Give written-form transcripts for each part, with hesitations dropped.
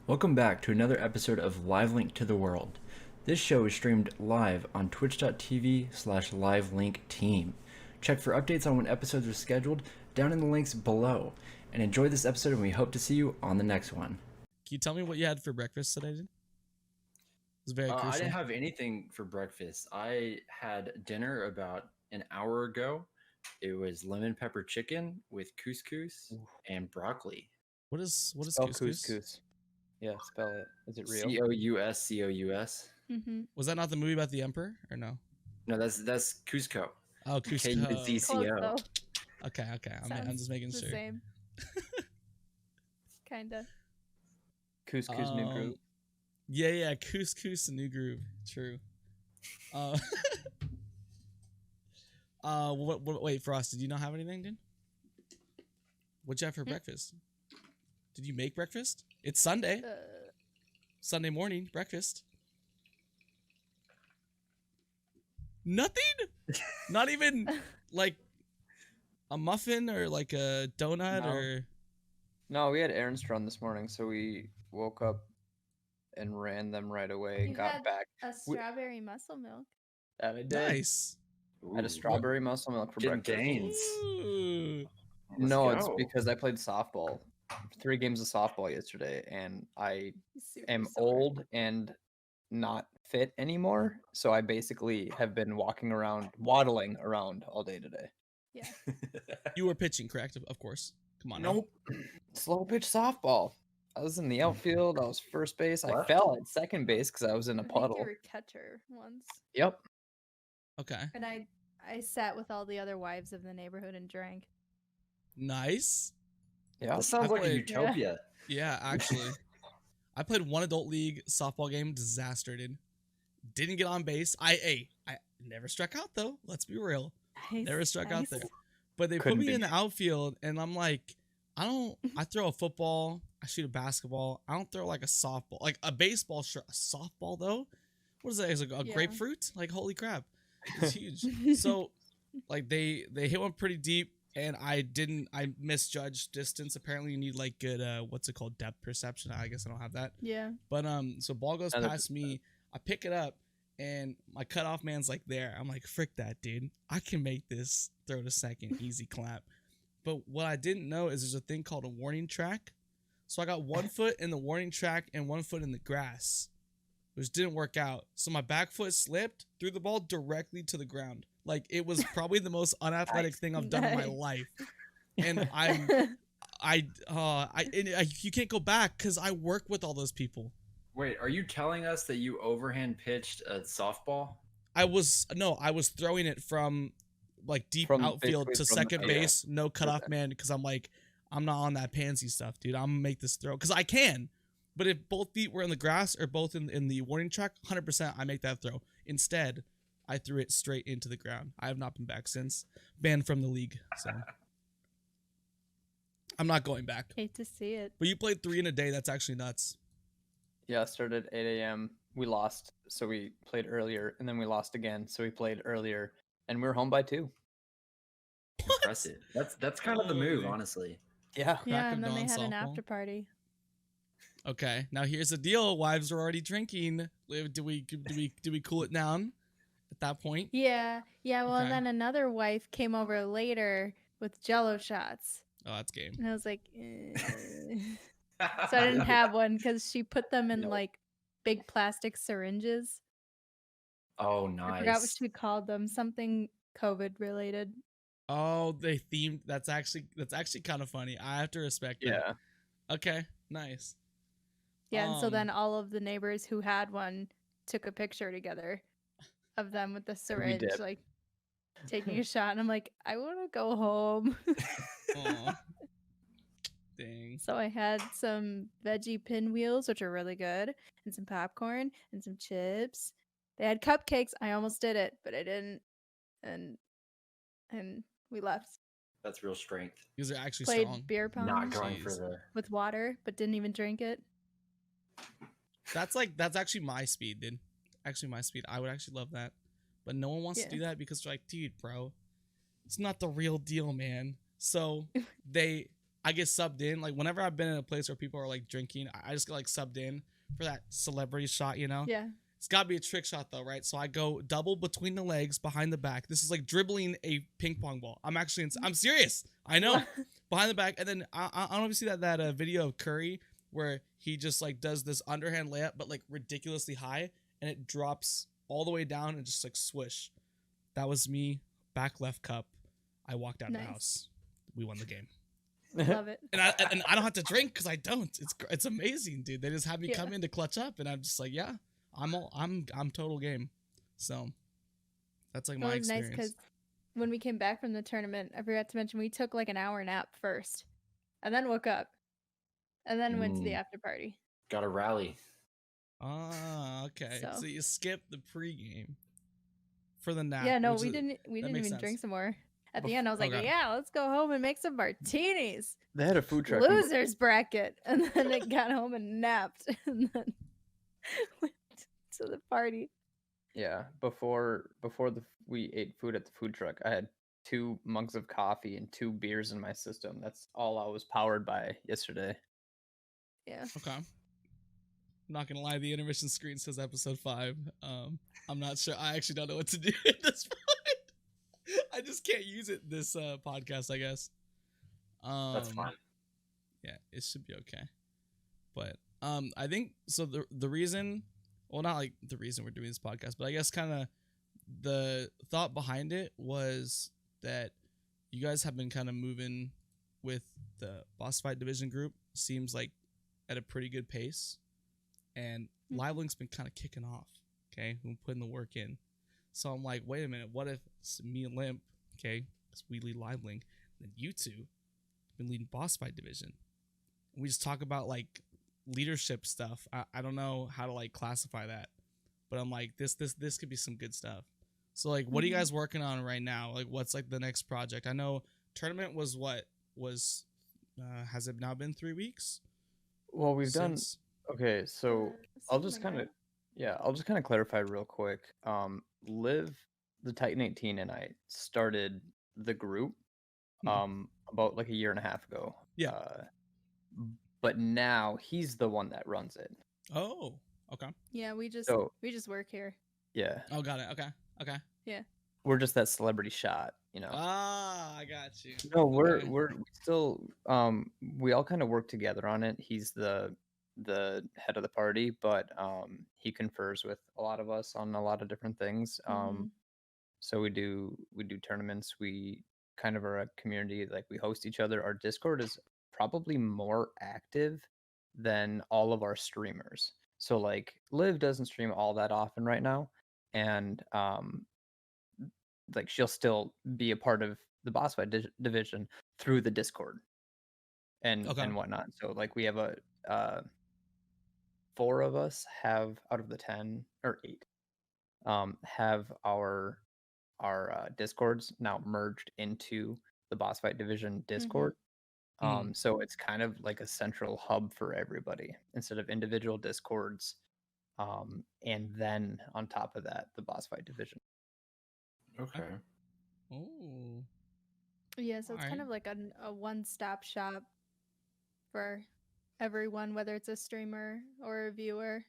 Welcome back to another episode of Live Link to the World. This show is streamed live on twitch.tv/livelinkteam. Check for updates on when episodes are scheduled down in the links below. And enjoy this episode, and we hope to see you on the next one. Can you tell me what you had for breakfast today? It was very crucial. I didn't have anything for breakfast. I had dinner about an hour ago. It was lemon pepper chicken with couscous and broccoli. What is Spell couscous? Yeah, spell it. Is it real? Cous. Mm-hmm. Was that not the movie about the emperor or no? No, that's Cusco. Oh, Cusco. K-U-Z-C-O. Okay. I'm just making sure. Same. Kinda. Couscous new group. Yeah, couscous new groove. True. Wait, Frost, did you not have anything, dude? What'd you have for breakfast? Did you make breakfast? It's Sunday. Sunday morning breakfast. Nothing? Not even like a muffin or like a donut or... No, we had errands to run this morning, so we woke up and ran them right away. You got had back. a strawberry muscle milk. That I did. Nice. I had a strawberry muscle milk for Getting breakfast. gains. Ooh. No, Let's it's go. because I played softball. 3 games of softball yesterday, and I Super am sore. old and not fit anymore. So I basically have been waddling around all day today. Yeah. You were pitching, correct? Of course. Come on. now. Nope. Slow pitch softball. I was in the outfield. I was first base. I What? fell at second base because I was in a I think puddle. you were catcher once. Yep. Okay. And I sat with all the other wives of the neighborhood and drank. Nice. Yeah. That sounds like a played- utopia. Yeah, actually. I played one adult league softball game, disaster, dude. Didn't get on base. I never struck out though. Let's be real. Never struck out there. But they Couldn't put me be in the me. outfield and I'm like, I throw a football, I shoot a basketball. I don't throw like a softball. Like a baseball, sure. A softball though? What is that? Is it a Yeah. grapefruit? Like holy crap. It's huge. So like they hit one pretty deep and I misjudged distance. Apparently you need like good what's it called? Depth perception. I guess I don't have that. Yeah. But so ball goes 100%. past me. I pick it up, and my cutoff man's like there. I'm like, frick that, dude. I can make this throw to second, easy clap. But what I didn't know is there's a thing called a warning track. So I got 1 foot in the warning track and 1 foot in the grass, which didn't work out. So my back foot slipped, threw the ball directly to the ground. Like it was probably the most unathletic thing I've done in my Nice. life. And you can't go back because I work with all those people. Wait, are you telling us that you overhand pitched a softball? I was throwing it from like deep From outfield basically to from the- second yeah. base, no cutoff man, because I'm like, I'm not on that pansy stuff, dude. I'm gonna make this throw because I can. But if both feet were in the grass or both in the warning track, 100% I make that throw. Instead, I threw it straight into the ground. I have not been back since. Banned from the league, so I'm not going back. Hate to see it. But you played 3 in a day. That's actually nuts. Yeah, it started at 8 a.m. We lost, so we played earlier, and then we lost again, so we played earlier, and we were home by 2. Impressive. That's kind of the move, Holy. honestly. Yeah. Yeah, of and then they dawn had an softball. after party. Okay, now here's the deal. Wives are already drinking. Do we cool it down at that point? Yeah. Yeah, well, Okay. and then another wife came over later with Jello shots. Oh, that's game. And I was like, So I didn't have one because she put them in No. like big plastic syringes. Oh, I forgot what nice. she called them. Something COVID related. Oh, they themed. That's actually kind of funny. I have to respect that. Yeah. Okay, nice. Yeah, and so then Um, all of the neighbors who had one took a picture together of them with the syringe, did. like taking a shot. And I'm like, I want to go home. Aw. Dang. So I had some veggie pinwheels, which are really good, and some popcorn and some chips. They had cupcakes. I almost did it, but I didn't. And we left. That's real strength. These are actually Played strong. beer pong Not going for Jeez. the. with water, but didn't even drink it. That's actually my speed, dude. Actually, my speed. I would actually love that, but no one wants to Yeah. do that because they're like, dude, bro, it's not the real deal, man. So I get subbed in. Like whenever I've been in a place where people are like drinking, I just get like subbed in for that celebrity shot, you know? Yeah. It's gotta be a trick shot though, right? So I go double between the legs, behind the back. This is like dribbling a ping pong ball. I'm actually, I'm serious. I know, behind the back. And then I don't know if you see that video of Curry where he just like does this underhand layup, but like ridiculously high, and it drops all the way down and just like swish. That was me, back left cup. I walked out of the Nice. house. We won the game. Love it. And I don't have to drink because I don't. It's amazing, dude. They just have me Yeah. come in to clutch up, and I'm just like, yeah, I'm total game. So that's like It my was nice experience. because when we came back from the tournament, I forgot to mention we took like an hour nap first, and then woke up, and then went to the after party. Got to rally. Okay. So- So you skipped the pregame for the nap. Yeah, no, which we is- didn't. We that didn't makes even drink sense. some more. At the end, I was like, Okay. "Yeah, let's go home and make some martinis." They had a food truck. in- Losers bracket, and then I got home and napped, and then went to the party. Yeah, we ate food at the food truck, I had 2 mugs of coffee and 2 beers in my system. That's all I was powered by yesterday. Yeah, Okay. I'm not gonna lie, the intermission screen says episode 5. I'm not sure. I actually don't know what to do at this point. I just can't use it this podcast, I guess. That's fine. Yeah, it should be okay. But I think so. The reason, well, not like the reason we're doing this podcast, but I guess kind of the thought behind it was that you guys have been kind of moving with the Boss Fight Division group. Seems like at a pretty good pace, and Mhm. Livelink's been kind of kicking off. Okay, we're putting the work in. So I'm like, wait a minute, what if it's me and Limp, okay, because we lead Livelink, then you two have been leading Boss Fight Division. And we just talk about like leadership stuff. I don't know how to like classify that, but I'm like, this could be some good stuff. So like, what are you Mhm. guys working on right now? Like, what's like the next project? I know tournament was has it now been 3 weeks? Well, we've since- done okay, so I'll just kind of clarify real quick. Liv, the Titan 18, and I started the group about like a year and a half ago. Yeah. But now he's the one that runs it. Oh, okay. yeah. We just So- work here. Yeah. Oh, got it. Okay. We're just that celebrity shot, you know. Ah, I got you. No, we're Okay. we're still we all kind of work together on it. He's the head of the party, but he confers with a lot of us on a lot of different things. Mhm. So we do tournaments. We kind of are a community, like we host each other. Our Discord is probably more active than all of our streamers. So like Liv doesn't stream all that often right now, and like she'll still be a part of the Boss Fight division through the Discord and Okay. whatnot. So like we have a 4 of us have out of the 10 or 8 have our Discords now merged into the Boss Fight division Discord. So it's kind of like a central hub for everybody instead of individual Discords. And then on top of that, the Boss Fight division. Okay. Oh. Yeah, so it's kind of like a one-stop shop for everyone, whether it's a streamer or a viewer.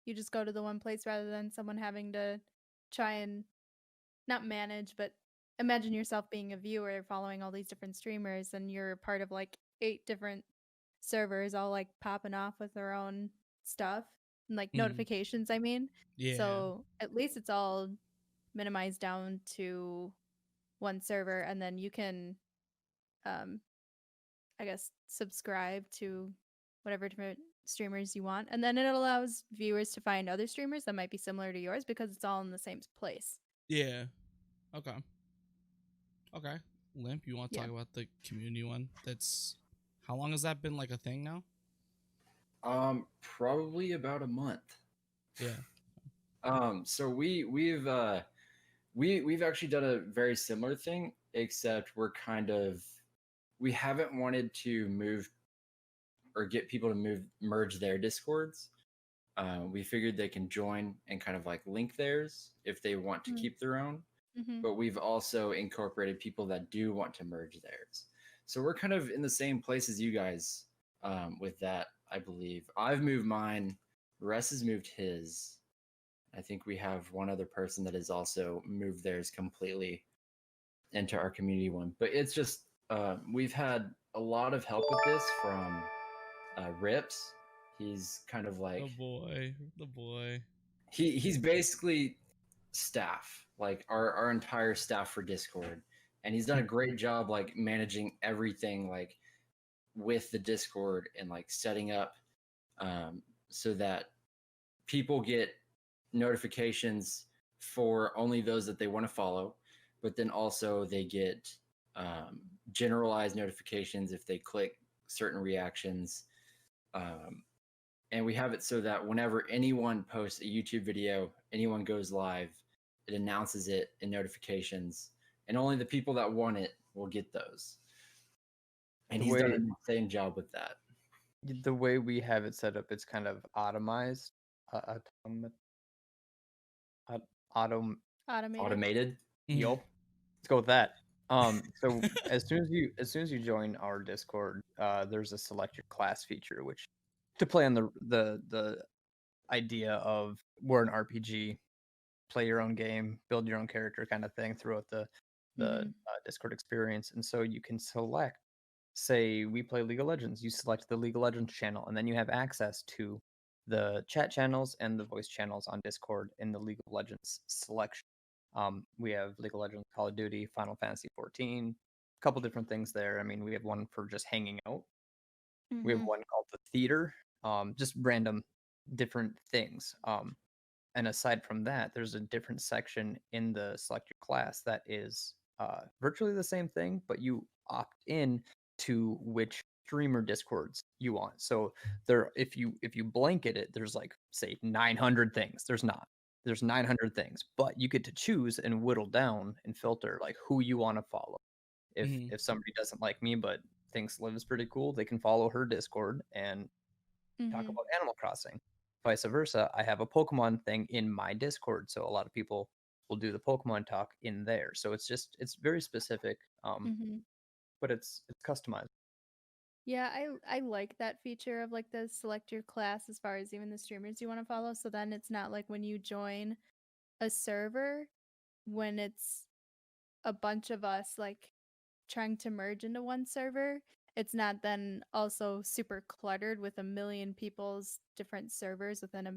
You just go to the one place rather than someone having to try and not manage, but imagine yourself being a viewer following all these different streamers, and you're part of like 8 different servers all like popping off with their own stuff and like Mhm. notifications, I mean. Yeah. So at least it's all minimized down to one server, and then you can I guess subscribe to whatever different streamers you want, and then it allows viewers to find other streamers that might be similar to yours because it's all in the same place. Yeah. Okay. Limp, you want to Yeah. talk about the community one? That's how long has that been like a thing now? Probably about a month. Yeah. So we've actually done a very similar thing, except we haven't wanted to move or get people to merge their Discords. We figured they can join and kind of like link theirs if they want to Mm. keep their own. Mm-hmm. But we've also incorporated people that do want to merge theirs. So we're kind of in the same place as you guys with that, I believe. I've moved mine. Russ has moved his. I think we have one other person that has also moved theirs completely into our community one. But it's just we've had a lot of help with this from Rips. He's kind of like The boy. he's basically staff, like our entire staff for Discord, and he's done a great job like managing everything like with the Discord and like setting up so that people get notifications for only those that they want to follow, but then also they get generalized notifications if they click certain reactions. And we have it so that whenever anyone posts a YouTube video, anyone goes live, it announces it in notifications, and only the people that want it will get those. And he's done an insane job with that. The way we have it set up, it's kind of automized. Automated. Yup. Let's go with that. So as soon as you join our Discord, there's a select your class feature, which to play on the idea of we're an RPG, play your own game, build your own character kind of thing throughout the Discord experience. And so you can select, say we play League of Legends, you select the League of Legends channel, and then you have access to the chat channels and the voice channels on Discord in the League of Legends selection. We have League of Legends, Call of Duty, Final Fantasy 14, a couple different things there. I mean, we have one for just hanging out. We have one called the theater, just random different things. And aside from that, there's a different section in the select your class that is virtually the same thing, but you opt in to which streamer Discords you want. So there, if you blanket it, there's like say 900 things. There's not. There's 900 things, but you get to choose and whittle down and filter like who you want to follow. If somebody doesn't like me but thinks Liv is pretty cool, they can follow her Discord and talk about Animal Crossing. Vice versa, I have a Pokemon thing in my Discord, so a lot of people will do the Pokemon talk in there. So it's very specific, but it's customized. Yeah, I like that feature of like the select your class as far as even the streamers you want to follow. So then it's not like when you join a server, when it's a bunch of us like trying to merge into one server, it's not then also super cluttered with a million people's different servers within a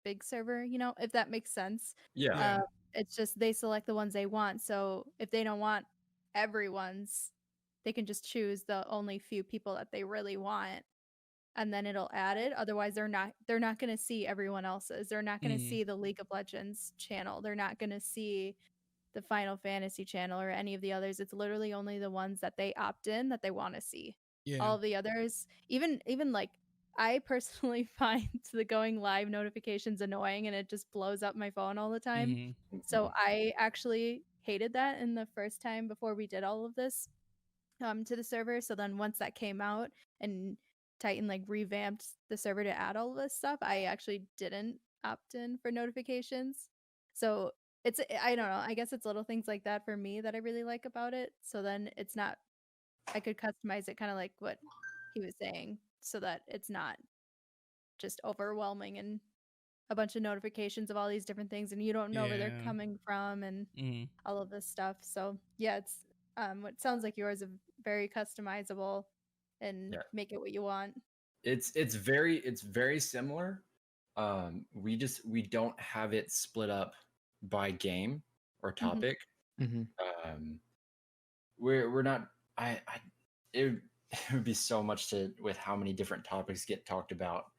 big server, you know, if that makes sense. Yeah. It's just they select the ones they want. So if they don't want everyone's, they can just choose the only few people that they really want, and then it'll add it. Otherwise, they're not going to see everyone else's. They're not going to see the League of Legends channel. They're not going to see the Final Fantasy channel or any of the others. It's literally only the ones that they opt in that they want to see. All of the others, even like I personally find the going live notifications annoying, and it just blows up my phone all the time. So I actually hated that in the first time before we did all of this to the server. So then once that came out and Titan like revamped the server to add all of this stuff, I actually didn't opt in for notifications. So it's, I don't know, I guess it's little things like that for me that I really like about it. So then it's not, I could customize it kind of like what he was saying, so that it's not just overwhelming and a bunch of notifications of all these different things, and you don't know where they're coming from and all of this stuff. So yeah, it's what sounds like yours is very customizable and make it what you want. It's very similar. We don't have it split up by game or topic. We're not. It would be so much with how many different topics get talked about.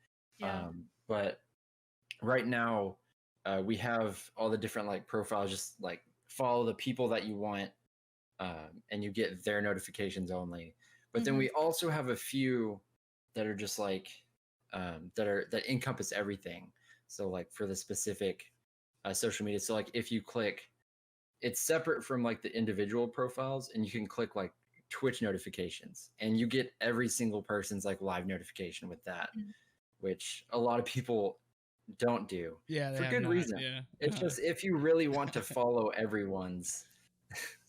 But right now, we have all the different like profiles. Just like follow the people that you want, and you get their notifications only. But then we also have a few that are just like that encompass everything. So like for the specific social media. So like if you click, it's separate from like the individual profiles, and you can click like Twitch notifications, and you get every single person's like live notification with that, which a lot of people don't do. For good reason. It's just if you really want to follow everyone's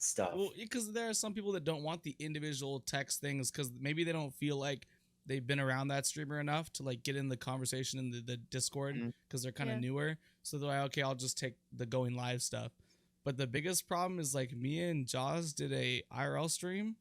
stuff. Well, because there are some people that don't want the individual text things because maybe they don't feel like they've been around that streamer enough to like get in the conversation in the Discord Mhm. because they're kind of Yeah. newer. So they're like, okay, I'll just take the going live stuff. But the biggest problem is like me and Jaws did a IRL stream,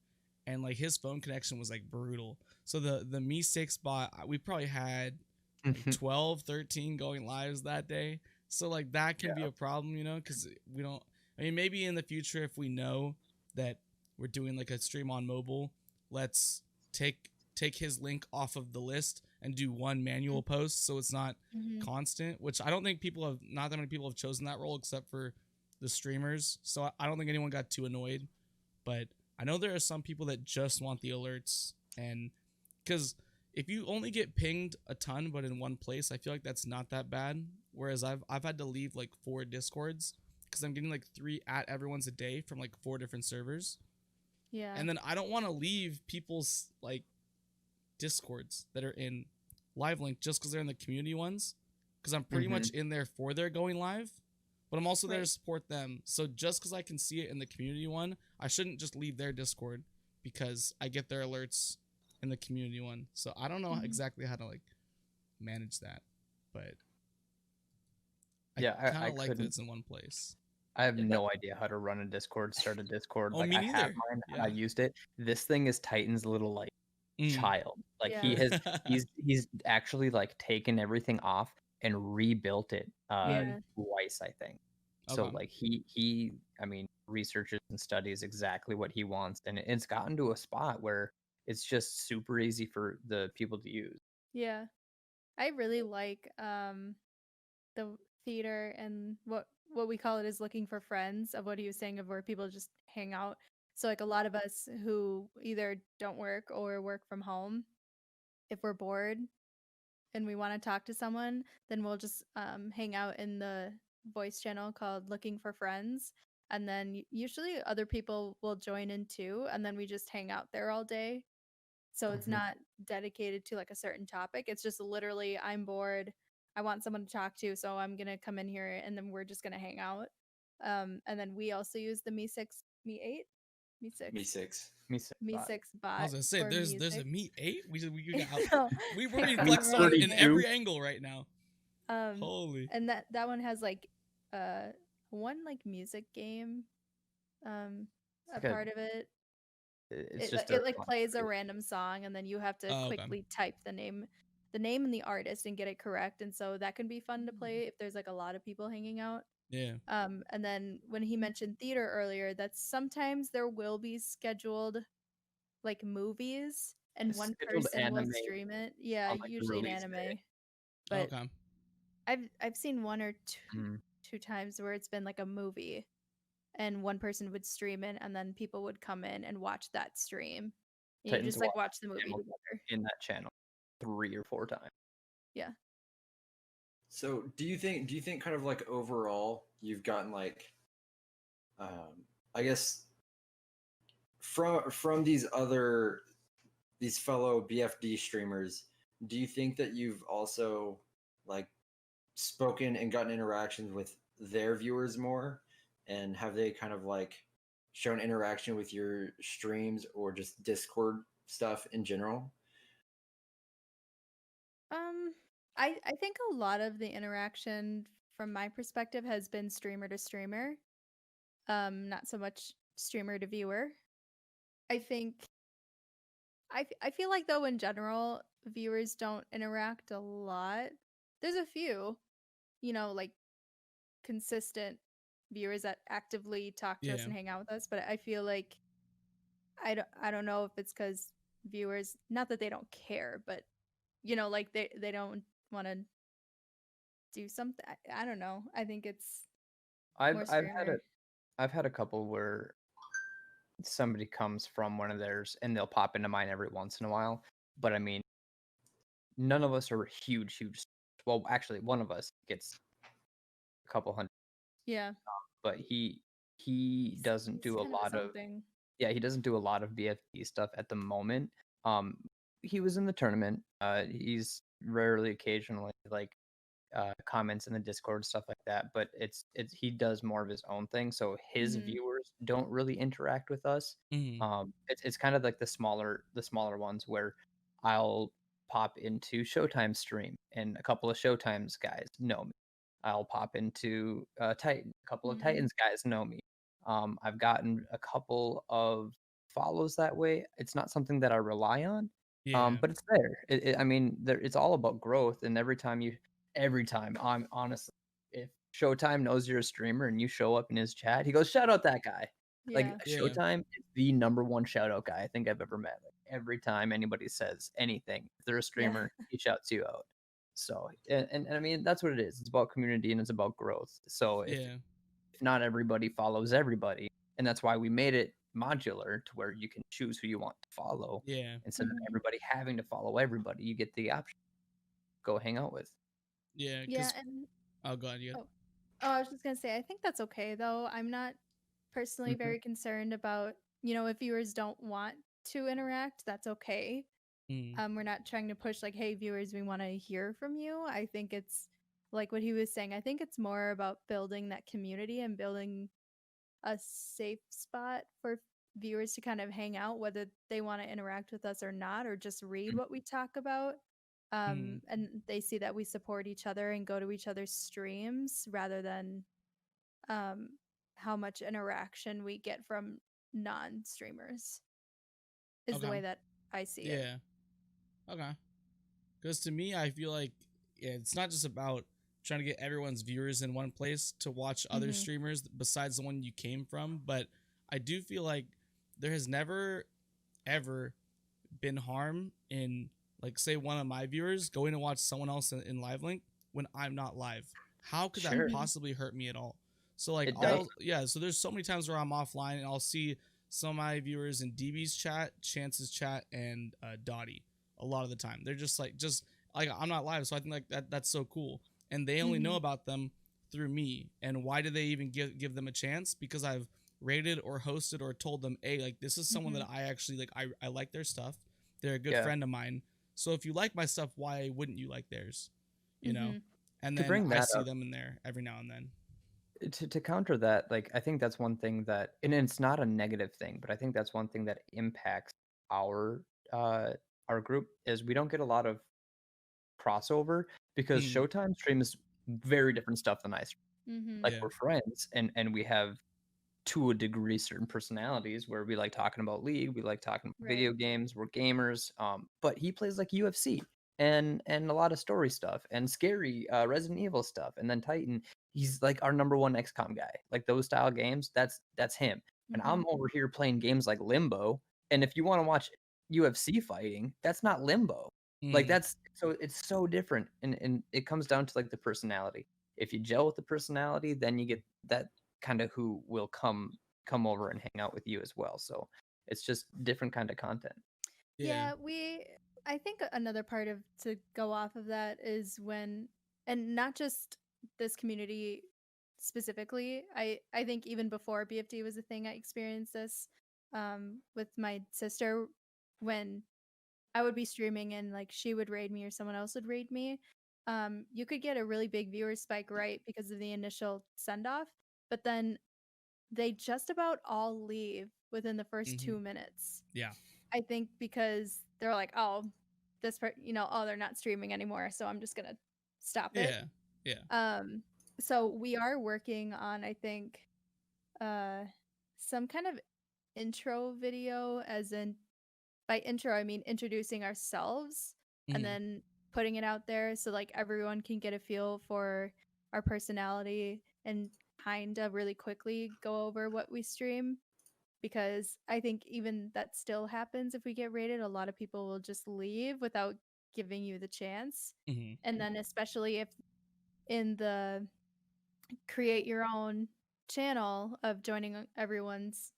and like his phone connection was like brutal. So the Me 6 bot, we probably had like 12, 13 going lives that day. So like that can be a problem, you know, because we don't. I mean, maybe in the future if we know that we're doing like a stream on mobile, let's take his link off of the list and do one manual post so it's not Mhm. constant. Which I don't think not that many people have chosen that role except for the streamers. So I don't think anyone got too annoyed, but I know there are some people that just want the alerts, and because if you only get pinged a ton but in one place, I feel like that's not that bad. Whereas I've had to leave like 4 discords because I'm getting like 3 at everyone's a day from like 4 different servers, Yeah. and then I don't want to leave people's like discords that are in live link just because they're in the community ones, because I'm pretty much in there for their going live, but I'm also there to Right. support them. So just because I can see it in the community one, I shouldn't just leave their Discord because I get their alerts in the community one. So I don't know Mhm. exactly how to like manage that, but Yeah, I kind I of like that couldn't. it's in one place. I have Yeah, no idea how to run a Discord, start a Discord. Oh, Like me I have neither. mine and Yeah. I used it. This thing is Titan's little like Mm. child. Like Yeah. he has he's actually like taken everything off and rebuilt it Yeah. twice, I think. So Okay. like he I mean researches and studies exactly what he wants, and it's gotten to a spot where it's just super easy for the people to use. Yeah. I really like the theater and what we call it is looking for friends of what he was saying of where people just hang out. So like a lot of us who either don't work or work from home, if we're bored and we want to talk to someone, then we'll just hang out in the voice channel called Looking for Friends. And then usually other people will join in too. And then we just hang out there all day. So it's Mhm. not dedicated to like a certain topic. It's just literally, I'm bored. I want someone to talk to. So I'm going to come in here and then we're just going to hang out. And then we also use the Me6, Me8, Me6, Me 6. Me so bot. Me6 I bot was gonna say for there's a music. Me 8. We got No, we're I being can't flexed on remember the in name. every angle right now. Um, Holy. and that one has like one like music game It's a like part of it. it's It just a like fun plays a creative- random song and then you have to Oh, okay. quickly type the name and the artist and get it correct, and so that can be fun to play if there's like a lot of people hanging out. Yeah. And then when he mentioned theater earlier, that's sometimes there will be scheduled like movies and one scheduled person will anime stream it. Yeah, on like the usually an release day. anime. But Okay. I've seen one or Mm. two times where it's been like a movie and one person would stream it and then people would come in and watch that stream. And you Titans just like Watch watch the movie channel together. in that channel 3 or 4 times. Yeah. So do you think kind of like overall you've gotten like I guess from these fellow BFD streamers, do you think that you've also like spoken and gotten interactions with their viewers more, and have they kind of like shown interaction with your streams or just Discord stuff in general? I think a lot of the interaction from my perspective has been streamer to streamer. Not so much streamer to viewer. I think I feel like though in general viewers don't interact a lot. There's a few, like consistent viewers that actively talk to us Yeah. and hang out with us, but I feel like I don't know if it's cuz viewers, not that they don't care, but like they don't want to do something. I don't know. I think it's more I've had streamer. I've had a couple where somebody comes from one of theirs and they'll pop into mine every once in a while. But I mean, none of us are huge. Well, actually, one of us gets a couple hundred, Yeah. but he doesn't do a kind of lot of something. he doesn't do a lot of BFD stuff at the moment. He was in the tournament. He's rarely, occasionally, like comments in the Discord, stuff like that. But it's he does more of his own thing, so his Mhm. viewers don't really interact with us. Mhm. It's kind of like the smaller ones where I'll pop into Showtime stream, and a couple of Showtime's guys know me. I'll pop into Titan. A couple of Mhm. Titans guys know me. I've gotten a couple of follows that way. It's not something that I rely on, Yeah. but it's there. I mean, it's all about growth. And every time, I'm honestly, if Showtime knows you're a streamer and you show up in his chat, he goes, "Shout out that guy." Like Yeah. Yeah. Showtime is the number one shout out guy I think I've ever met. Like, every time anybody says anything, if they're a Yeah. streamer, he shouts you out. So, and I mean, that's what it is. It's about community and it's about growth. So Yeah. if not everybody follows everybody, and that's why we made it modular to where you can choose who you want to follow Yeah. instead of Mhm. everybody having to follow everybody. You get the option to go hang out with. Yeah. Yeah, Cause and oh god, you. oh, oh, I was just gonna say, I think that's okay though. I'm not personally Mhm. very concerned about, if viewers don't want to interact, that's okay. Mm, We're not trying to push like, hey, viewers, we want to hear from you. I think it's like what he was saying. I think it's more about building that community and building a safe spot for viewers to kind of hang out, whether they want to interact with us or not, or just read what we talk about. mm, And they see that we support each other and go to each other's streams rather than um, how much interaction we get from non streamers, is the okay. way that I see it. Yeah. Okay. Because to me, I feel like it's not just about trying to get everyone's viewers in one place to watch other Mm-hmm. streamers besides the one you came from, but I do feel like there has never ever been harm in, like, say one of my viewers going to watch someone else in live link when I'm not live. How could that Sure, Mm-hmm. possibly hurt me at all? So like it does. all yeah, so there's so many times where I'm offline and I'll see some of my viewers in DB's chat, Chance's chat, and Dottie a lot of the time. They're just like I'm not live, so I think like that's so cool. And they only know Mm-hmm. about them through me. And why do they even give them a chance? Because I've rated or hosted or told them, hey, like this is someone Mm-hmm. that I actually like. I like their stuff. They're a good Yeah. friend of mine. So if you like my stuff, why wouldn't you like theirs? You know? Mm-hmm. And To then bring I that see up, them in there every now and then. to counter that, like I think that's one thing that, and it's not a negative thing, but I think that's one thing that impacts our uh our group is we don't get a lot of crossover because Mm, Showtime streams very different stuff than I stream. Mm-hmm. Like yeah. we're friends and we have to a degree certain personalities where we like talking about League, we like talking about Right. video games, we're gamers. But he plays like UFC and a lot of story stuff and scary Resident Evil stuff. And then Titan, he's like our number one XCOM guy. Like those style games, that's him. And Mm-hmm. I'm over here playing games like Limbo. And if you want to watch UFC fighting, that's not Limbo. Like Mm, that's so it's so different. And it comes down to like the personality. If you gel with the personality, then you get that kind of who will come over and hang out with you as well. So it's just different kind of content. yeah. Yeah, I think another part of to go off of that is when, and not just this community specifically, I think even before BFD was a thing, I experienced this with my sister when I would be streaming and like she would raid me or someone else would raid me. You could get a really big viewer spike, right, because of the initial send off, but then they just about all leave within the first Hmm. 2 minutes. Yeah. I think because they're like, oh, oh, they're not streaming anymore, so I'm just gonna stop it. Yeah. Yeah. Um, so we are working on, I think, uh, some kind of intro video, as in by intro I mean introducing ourselves and Hmm. then putting it out there so like everyone can get a feel for our personality and kind of really quickly go over what we stream, because I think even that still happens if we get rated. A lot of people will just leave without giving you the chance. Hmm. And then, especially if in the create your own channel of joining everyone's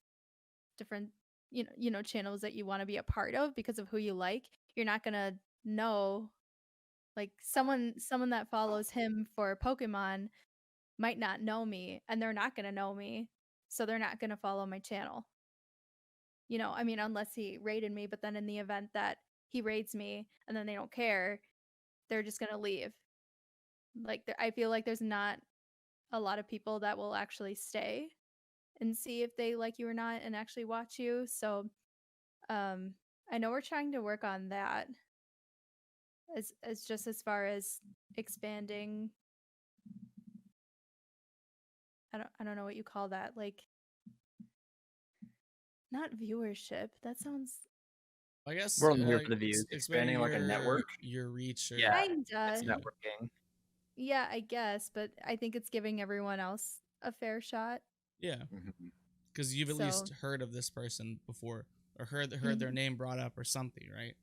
different, channels that you want to be a part of because of who you like, you're not gonna know. Like someone that follows him for Pokemon might not know me, and they're not gonna know me, so they're not gonna follow my channel. I mean, unless he raided me, but then in the event that he raids me and then they don't care, they're just gonna leave. like I feel like there's not a lot of people that will actually stay and see if they like you or not and actually watch you. So um I know we're trying to work on that as just as far as expanding. I don't know what you call that. Like not viewership. That sounds I guess We're only here for the views. Expanding like a network? your reach. Or, Yeah. kinda. It's networking. Yeah, I guess, but I think it's giving everyone else a fair shot. yeah, Mhm. because you've at least So- heard of this person before or heard their name brought up or something, right?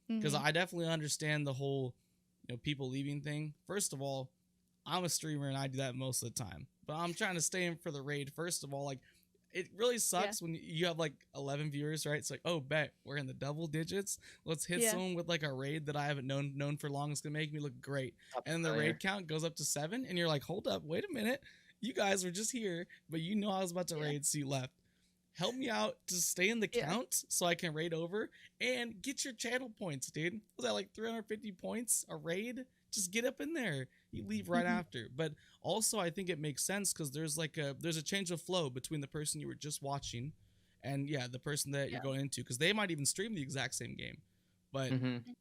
Because Mhm. I definitely understand the whole, people leaving thing. First of all, I'm a streamer and I do that most of the time, but I'm trying to stay in for the raid. First of all, like it really sucks when you have like 11 viewers, right? It's like, oh, bet we're in the double digits. Let's hit Yeah. someone with like a raid that I haven't known for long. It's gonna make me look great. Top And the player. raid count goes up to 7, and you're like, hold up, wait a minute. You guys were just here, but you know I was about to Yeah. raid, so you left. Help me out to stay in the Yeah. count so I can raid over and get your channel points, dude. Was that like 350 points a raid? Just get up in there. You leave right Mhm. after. But also I think it makes sense because there's a change of flow between the person you were just watching and the person that you're Yeah. going into, because they might even stream the exact same game. But Mhm.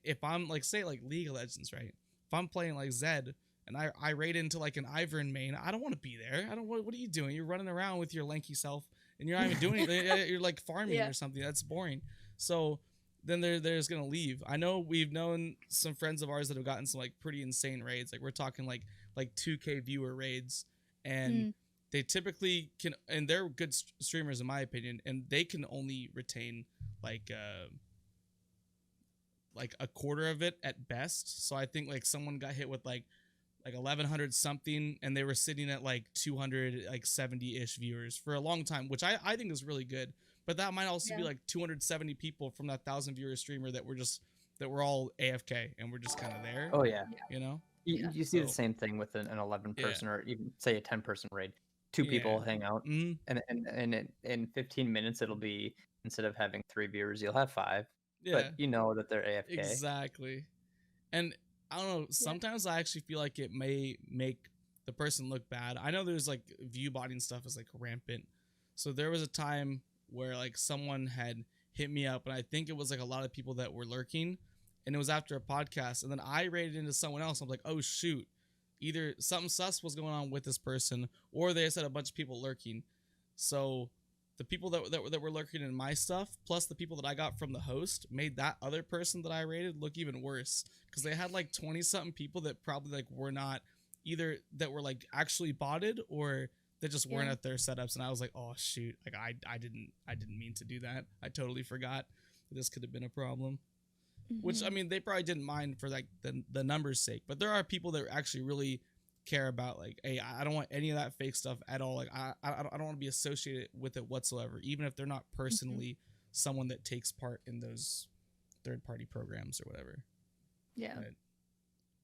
if I'm like, say like League of Legends, right? If I'm playing like Zed and I raid into like an Ivern main, I don't want to be there. I don't. What are you doing? You're running around with your lanky self, and you're not even doing anything. You're like farming Yeah. or something. That's boring. So then there's gonna leave. I know we've known some friends of ours that have gotten some like pretty insane raids. Like we're talking like 2K viewer raids, and Mm. they typically can, and they're good streamers in my opinion, and they can only retain like a quarter of it at best. So I think like someone got hit with like 1100 something, and they were sitting at like 200 like 70-ish viewers for a long time, which I think is really good. But that might also be Yeah. like 270 people from that 1,000 viewer streamer that we're all AFK and we're just kind of there, Oh yeah. you know? Yeah. You see the So- same thing with an 11 Yeah. person or even say a 10-person raid. Two people Yeah. hang out, Mm, and in 15 minutes it'll be, instead of having 3 viewers, you'll have 5. yeah, But you know that they're AFK. exactly. And I don't know, sometimes I actually feel like it may make the person look bad. I know there's like view botting stuff is like rampant. So there was a time where like someone had hit me up, and I think it was like a lot of people that were lurking, and it was after a podcast, and then I raided into someone else. I'm like, oh shoot, either something sus was going on with this person, or they said a bunch of people lurking. So the people that were lurking in my stuff, plus the people that I got from the host, made that other person that I rated look even worse, because they had like 20 something people that probably like were not either, that were like actually botted, or that just weren't Yeah. at their setups. And I was like, oh shoot, like I didn't mean to do that. I totally forgot that this could have been a problem. Which I Mhm. mean, they probably didn't mind for like the numbers sake, but there are people that actually really care about like, hey, I don't want any of that fake stuff at all. Like I don't want to be associated with it whatsoever, even if they're not personally someone that takes part in those third party programs or whatever. Yeah. Right.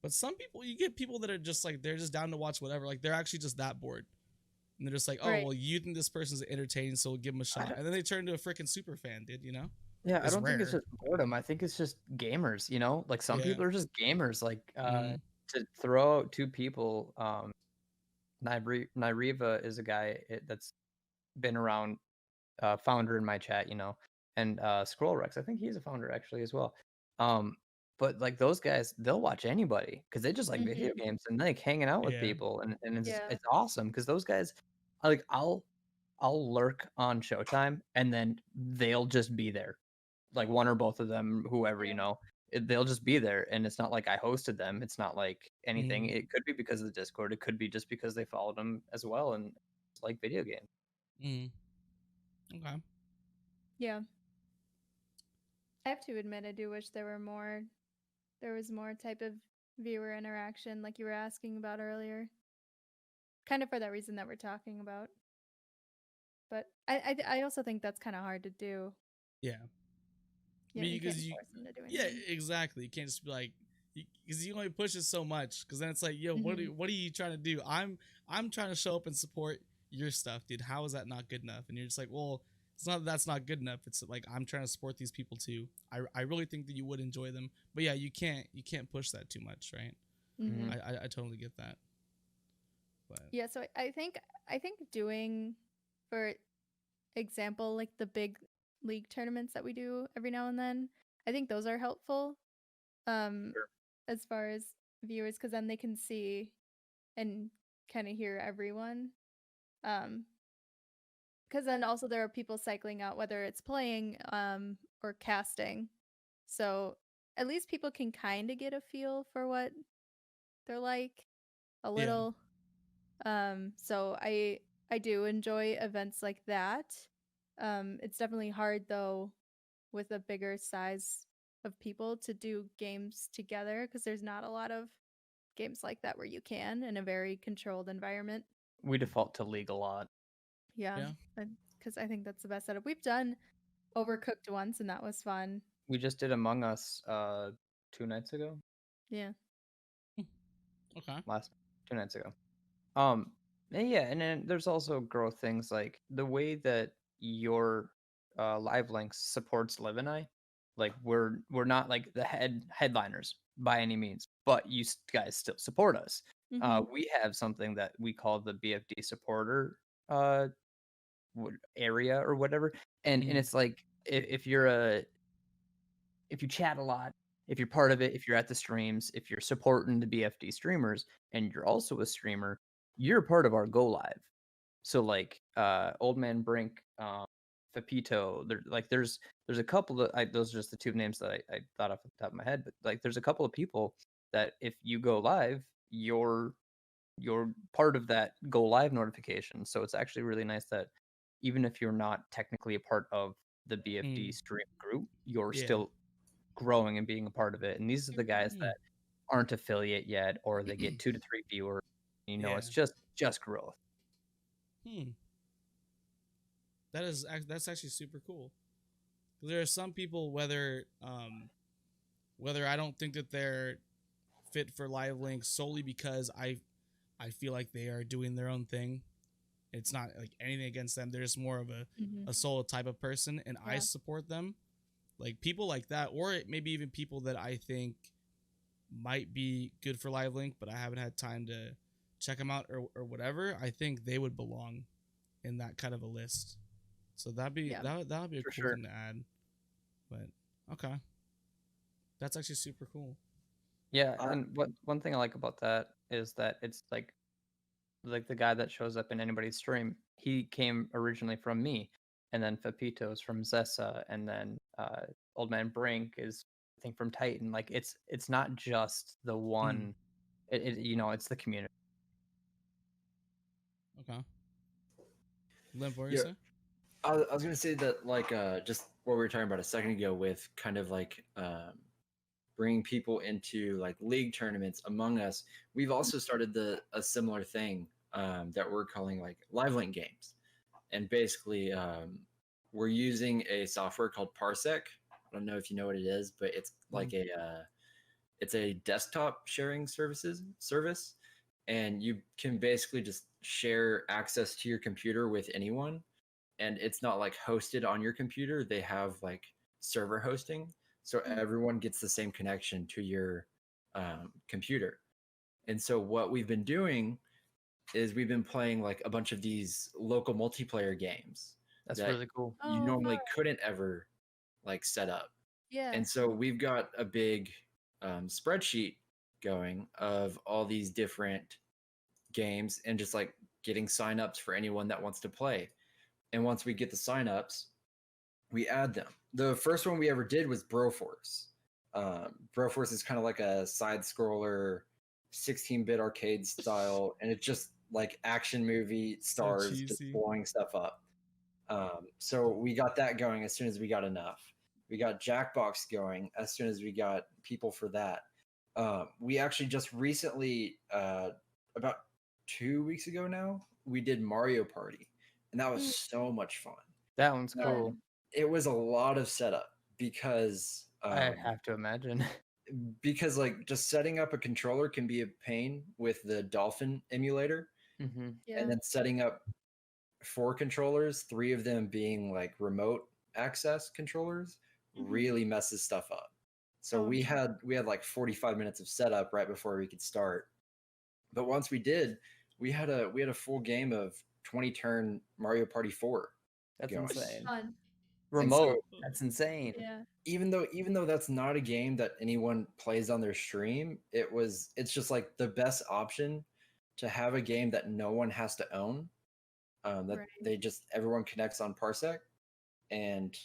But some people, you get people that are just like, they're just down to watch whatever. Like they're actually just that bored. And they're just like, oh, Right. well, you think this person's entertaining, so we'll give them a shot. don't- And then they turn into a freaking super fan, dude, you know? Yeah, I It's don't think it's rare. just boredom. I think it's just gamers, Like some Yeah. people are just gamers. Like Mhm. to throw out 2 people, Nyriva is a guy that's been around, founder in my chat, and Scrollrex, I think he's a founder actually as well. But like those guys, they'll watch anybody because they just like video games and like hanging out with Yeah. people, and Yeah. it's awesome because those guys, like I'll lurk on Showtime and then they'll just be there, like one or both of them, whoever, Yeah. they'll just be there, and it's not like I hosted them. It's not like anything. Mhm. It could be because of the Discord. It could be just because they followed them as well, and it's like video games. Mm. Okay. Yeah. I have to admit, I do wish there was more type of viewer interaction like you were asking about earlier. Kind of for that reason that we're talking about. But I also think that's kind of hard to do. Yeah. You, mean, you can't because force them to do Yeah, anything. exactly. You can't just be like, because you only push it so much. Because then it's like, yo, what are you trying to do? I'm trying to show up and support your stuff, dude. How is that not good enough? And you're just like, well, it's not that that's not good enough. It's like I'm trying to support these people too. I really think that you would enjoy them, but yeah, you can't push that too much, right? Mhm. I totally get that. But Yeah, so I think doing, for example, like the big league tournaments that we do every now and then, I think those are helpful um Sure. as far as viewers, because then they can see and kind of hear everyone. Um because then also there are people cycling out, whether it's playing or casting. So at least people can kind of get a feel for what they're like a yeah, little. So I do enjoy events like that. It's definitely hard though with a bigger size of people to do games together, because there's not a lot of games like that where you can in a very controlled environment. We default to League a lot. Yeah, yeah. because I think that's the best setup. We've done Overcooked once, and that was fun. We just did Among Us 2 nights ago. Yeah. Okay. Last 2 nights ago. And yeah, and then there's also growth things like the way that your live links supports Liv and I. Like we're not like the headliners by any means, but you guys still support us. Mhm. We have something that we call the BFD supporter uh area or whatever, and Mhm. it's like if you're a if you chat a lot, if you're part of it, if you're at the streams, if you're supporting the BFD streamers and you're also a streamer, you're part of our go live. So like Old Man Brink, Fapito, there's a couple of those are just the two names that I thought off the top of my head, but like there's a couple of people that if you go live, you're part of that go live notification. So it's actually really nice that even if you're not technically a part of the BFD Mm. stream group, you're Yeah. still growing and being a part of it. And these are the guys Mm. that aren't affiliate yet, or they get 2 to 3 viewers. Yeah. It's just growth. Hmm. That's actually super cool. 'Cause there are some people, whether I don't think that they're fit for live links solely because I feel like they are doing their own thing. It's not like anything against them. They're just more of Mhm. a solo type of person, and I Yeah. support them. Like people like that, or maybe even people that I think might be good for live link, but I haven't had time to check them out or whatever. I think they would belong in that kind of a list. So Yeah. that would be a For cool sure. thing to add. But okay, that's actually super cool. Yeah, I, and what one thing I like about that is that it's like the guy that shows up in anybody's stream, he came originally from me, and then Fapito's from Zessa, and then Old Man Brink is I think from Titan. Like it's not just the one. It's the community. Okay, Limp, what were you yeah, say? I was gonna say that like just what we were talking about a second ago with kind of like bringing people into like league tournaments among us. We've also started a similar thing that we're calling like live link games, and basically we're using a software called Parsec. I don't know if you know what it is, but it's like it's a desktop sharing service, and you can basically just share access to your computer with anyone, and it's not like hosted on your computer. They have like server hosting, so Mm. everyone gets the same connection to your computer. And so what we've been doing is we've been playing like a bunch of these local multiplayer games That's that really cool. you Oh, fun. normally couldn't ever like set up. Yeah. And so we've got a big spreadsheet going of all these different games and just like getting signups for anyone that wants to play. And once we get the signups, we add them. The first one we ever did was Broforce. Broforce is kind of like a side scroller, 16-bit arcade style, and it's just like action movie So stars just cheesy. blowing stuff up. So we got that going as soon as we got enough. We got Jackbox going as soon as we got people for that. We actually just recently, about 2 weeks ago now, we did Mario Party, and that was Mm. so much fun. That one's Now, cool. it was a lot of setup I have to imagine. because like just setting up a controller can be a pain with the Dolphin emulator, hmm Yeah. and then setting up 4 controllers, 3 of them being like remote access controllers, Mhm. really messes stuff up. So Oh, we no. had like 45 minutes of setup right before we could start. But once we did, we had a full game of 20 turn Mario Party 4 That's going. insane. Fun. Remote. That's insane. Yeah. Even though that's not a game that anyone plays on their stream, it's just like the best option to have a game that no one has to own. That Right. everyone connects on Parsec, and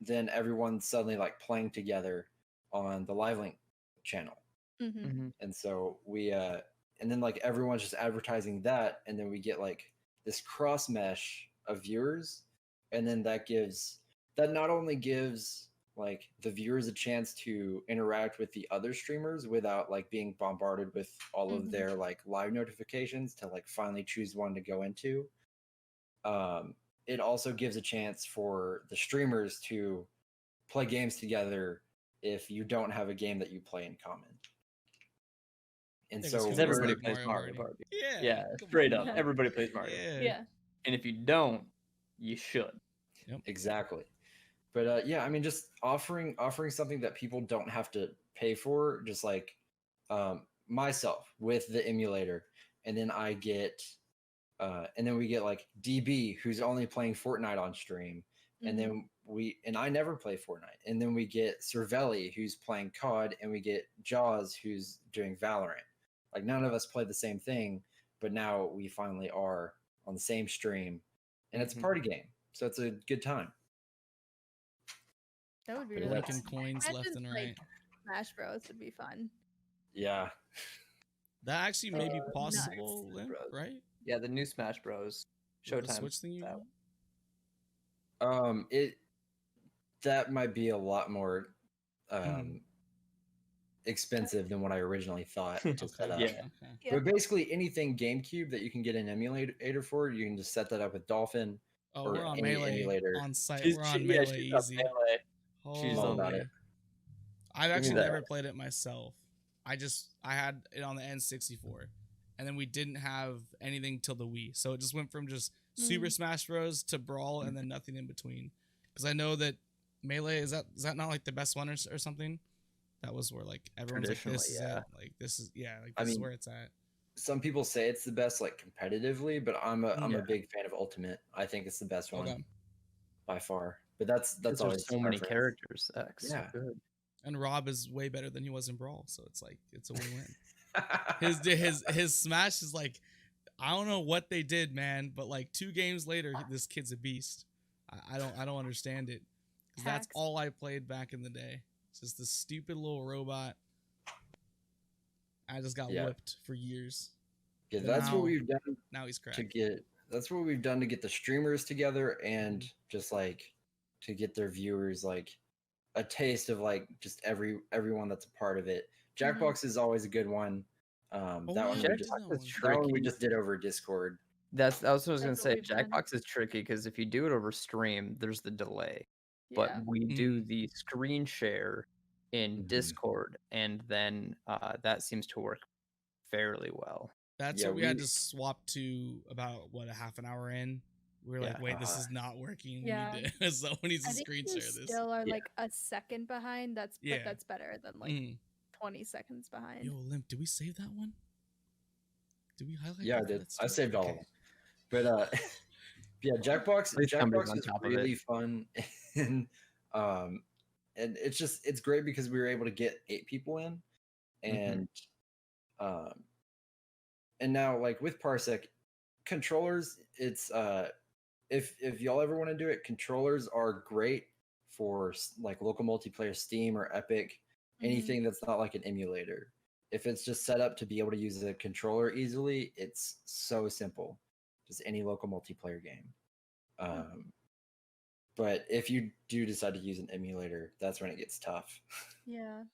then everyone's suddenly like playing together on the LiveLink channel. Mm-hmm. Mm-hmm. And so and then like everyone's just advertising that, and then we get like this cross mesh of viewers, and then that not only gives like the viewers a chance to interact with the other streamers without like being bombarded with all of Mhm. their like live notifications to like finally choose one to go into. It also gives a chance for the streamers to play games together if you don't have a game that you play in common. And Yeah, 'cause so who Because doesn't everybody like plays Mario Mario Party? Party. Yeah. Yeah, come straight on. up. Everybody plays Mario. Yeah. Yeah. And if you don't, you should. exactly. But yeah, I mean, just offering something that people don't have to pay for, just like myself with the emulator, and then we get like DB, who's only playing Fortnite on stream, and Mhm. then I never play Fortnite, and then we get Cervelli, who's playing COD, and we get Jaws, who's doing Valorant. Like none of us play the same thing, but now we finally are on the same stream, and it's a Mhm. party game, so it's a good time. That would be But really Linking fun. coins left Imagine, and like, right. Smash Bros would be fun. Yeah. That actually may be Nuts. possible, Limp, Bros. right? Yeah, the new Smash Bros. With the Showtime. Switch thing you out. It that might be a lot more Mhm. expensive than what I originally thought to set up. Yeah. Okay. Yeah. But basically anything GameCube that you can get an emulator for, you can just set that up with Dolphin. Oh, Or we're on any Melee emulator. on site. She's, We're on she, Melee yeah, she's on easy. Melee. She's all about it. I've me actually that. never played it myself. I had it on the N64, and then we didn't have anything till the Wii, so it just went from just Super Smash Bros to Brawl, and then nothing in between. Because I know that Melee is that not like the best one or something? That was where like everyone's like, this is Traditionally, it. Like this is like I this is mean, where it's at. Some people say it's the best like competitively, but I'm a Yeah. big fan of Ultimate. I think it's the best one Okay. by far. But that's There's always so many preference. characters. That's so Yeah. good. And Rob is way better than he was in Brawl, so it's like it's a win-win. his Smash is like, I don't know what they did, man, but like 2 games later, this kid's a beast. I don't understand it, because that's Hacks. all I played back in the day. It's just this stupid little robot. I just got Yeah. whipped for years. Yeah, But that's now- what we've done Now he's to cracked. get the streamers together, and just like to get their viewers like a taste of like just everyone that's a part of it. Jackbox is always a good one. Oh, That yeah, one we we did just, that Jackbox one. is that one we tricky. just did over Discord. That's what I was gonna That's what say. we've done. Jackbox is tricky because if you do it over stream, there's the delay. But Yeah. we do the screen share in Mhm. Discord, and then that seems to work fairly well. That's Yeah, what we had we- to swap to about a half an hour in. We were like, Yeah. wait, this is not working. Yeah. We need to, so we need to I think screen we share this. still are Yeah. like a second behind. But Yeah. that's better than like Mhm. 20 seconds behind. Yo, Limp, did we save that one? Did we highlight? Yeah, I that? did. Let's I do it. saved all of Okay. them. But yeah, Jackbox least somebody's Jackbox on is top of it. really fun, and it's great because we were able to get 8 people in, and and now like with Parsec controllers, it's if y'all ever want to do it, controllers are great for like local multiplayer, Steam or Epic, Mhm. anything that's not like an emulator. If it's just set up to be able to use a controller easily, it's so simple. Just any local multiplayer game. But if you do decide to use an emulator, that's when it gets tough. Yeah.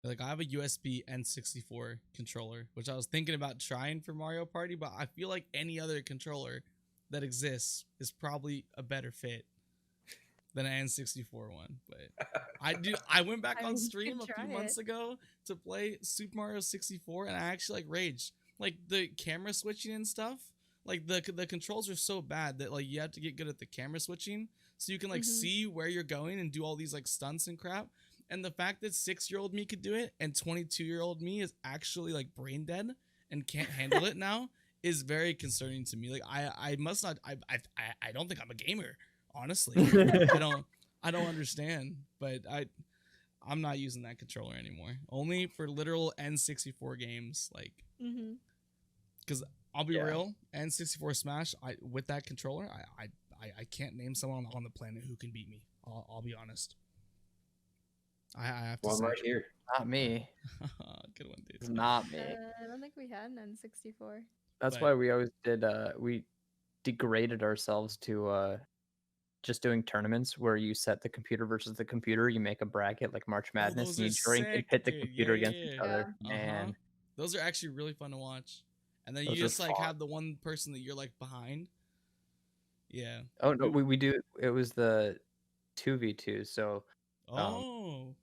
Like, I have a USB N64 controller, which I was thinking about trying for Mario Party, but I feel like any other controller that exists is probably a better fit than an N64 one. But I went back I on mean, you stream could a few try months it. ago to play Super Mario 64, and I actually like raged. Like the camera switching and stuff. Like the controls are so bad that like you have to get good at the camera switching so you can like Mhm. see where you're going and do all these like stunts and crap. And the fact that 6-year-old me could do it and 22-year-old me is actually like brain dead and can't handle it now is very concerning to me. Like I must not I don't think I'm a gamer, honestly. I don't understand, but I'm not using that controller anymore. Only for literal N64 games, like Mm-hmm. because I'll be Yeah. real, N64 Smash, with that controller, I can't name someone on the planet who can beat me. I'll be honest. I have to Well, I'm say, right here. Not me. good one, dude. It's not me. I don't think we had an N64. That's but- why we always did. We degraded ourselves to just doing tournaments where you set the computer versus the computer. You make a bracket like March Madness, those and are you drink and sick, pit the dude. computer Yeah, against yeah, each yeah. other. Uh-huh. And Those are actually really fun to watch. And then Those you are just like fun. have the one person that you're like behind. Yeah. oh no, we do. It was the 2v2. So Oh.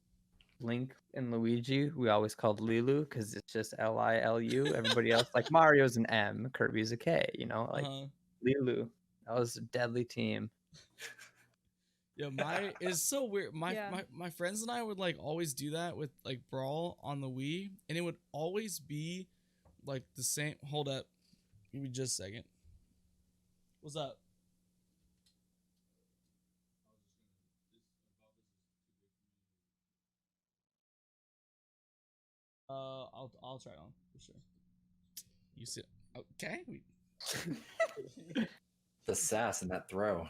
Link and Luigi, we always called Lilu because it's just Lilu. Everybody else, like Mario's an M, Kirby's a K. You know, like Uh-huh. Lilu. That was a deadly team. Yeah, my it's so weird. Yeah. My friends and I would like always do that with like Brawl on the Wii, and it would always be like the same. Hold up, give me just a second. What's up? I'll try it on for sure. You see? Okay. The sass in that throw.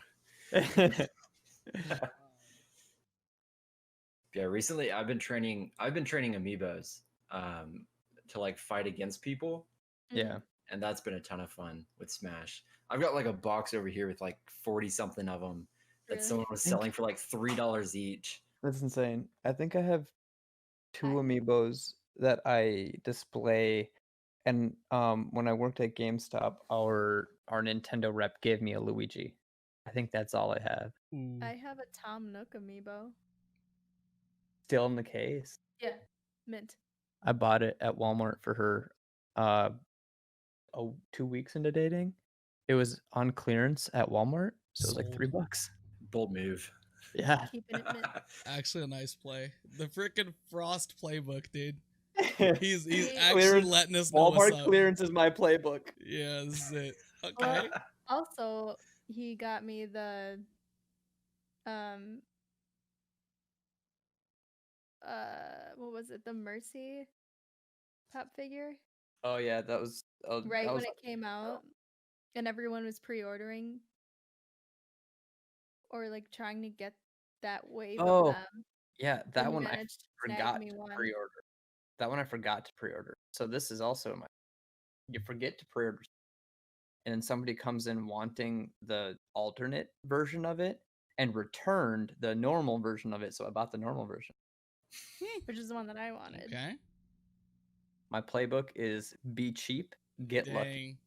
Yeah, recently I've been training amiibos to like fight against people, Yeah. and that's been a ton of fun with Smash. I've got like a box over here with like 40 something of them that Really? someone was selling for like $3 each. That's insane. I think I have two I- amiibos that I display, and when I worked at GameStop, our Nintendo rep gave me a Luigi. I think that's all I have. Ooh. I have a Tom Nook amiibo. Still in the case. Yeah. Mint. I bought it at Walmart for her 2 weeks into dating. It was on clearance at Walmart, so it was like Sold. $3. Bold move. Yeah. Keeping it mint. Actually, a nice play. The freaking Frost playbook, dude. He's Clearance- actually letting us know what's Walmart up. clearance is my playbook. Yeah, this is it. Okay. Also, he got me the what was it? The Mercy pop figure. Oh yeah, that was Right that when was it came out and everyone was pre-ordering or like trying to get that wave Oh, of them. yeah, and that he one I managed to snag forgot me to one. pre-order. That one I forgot to pre-order. So this is also my you forget to pre-order and then somebody comes in wanting the alternate version of it and returned the normal version of it. So I bought the normal version. Which is the one that I wanted. Okay. My playbook is be cheap, get lucky.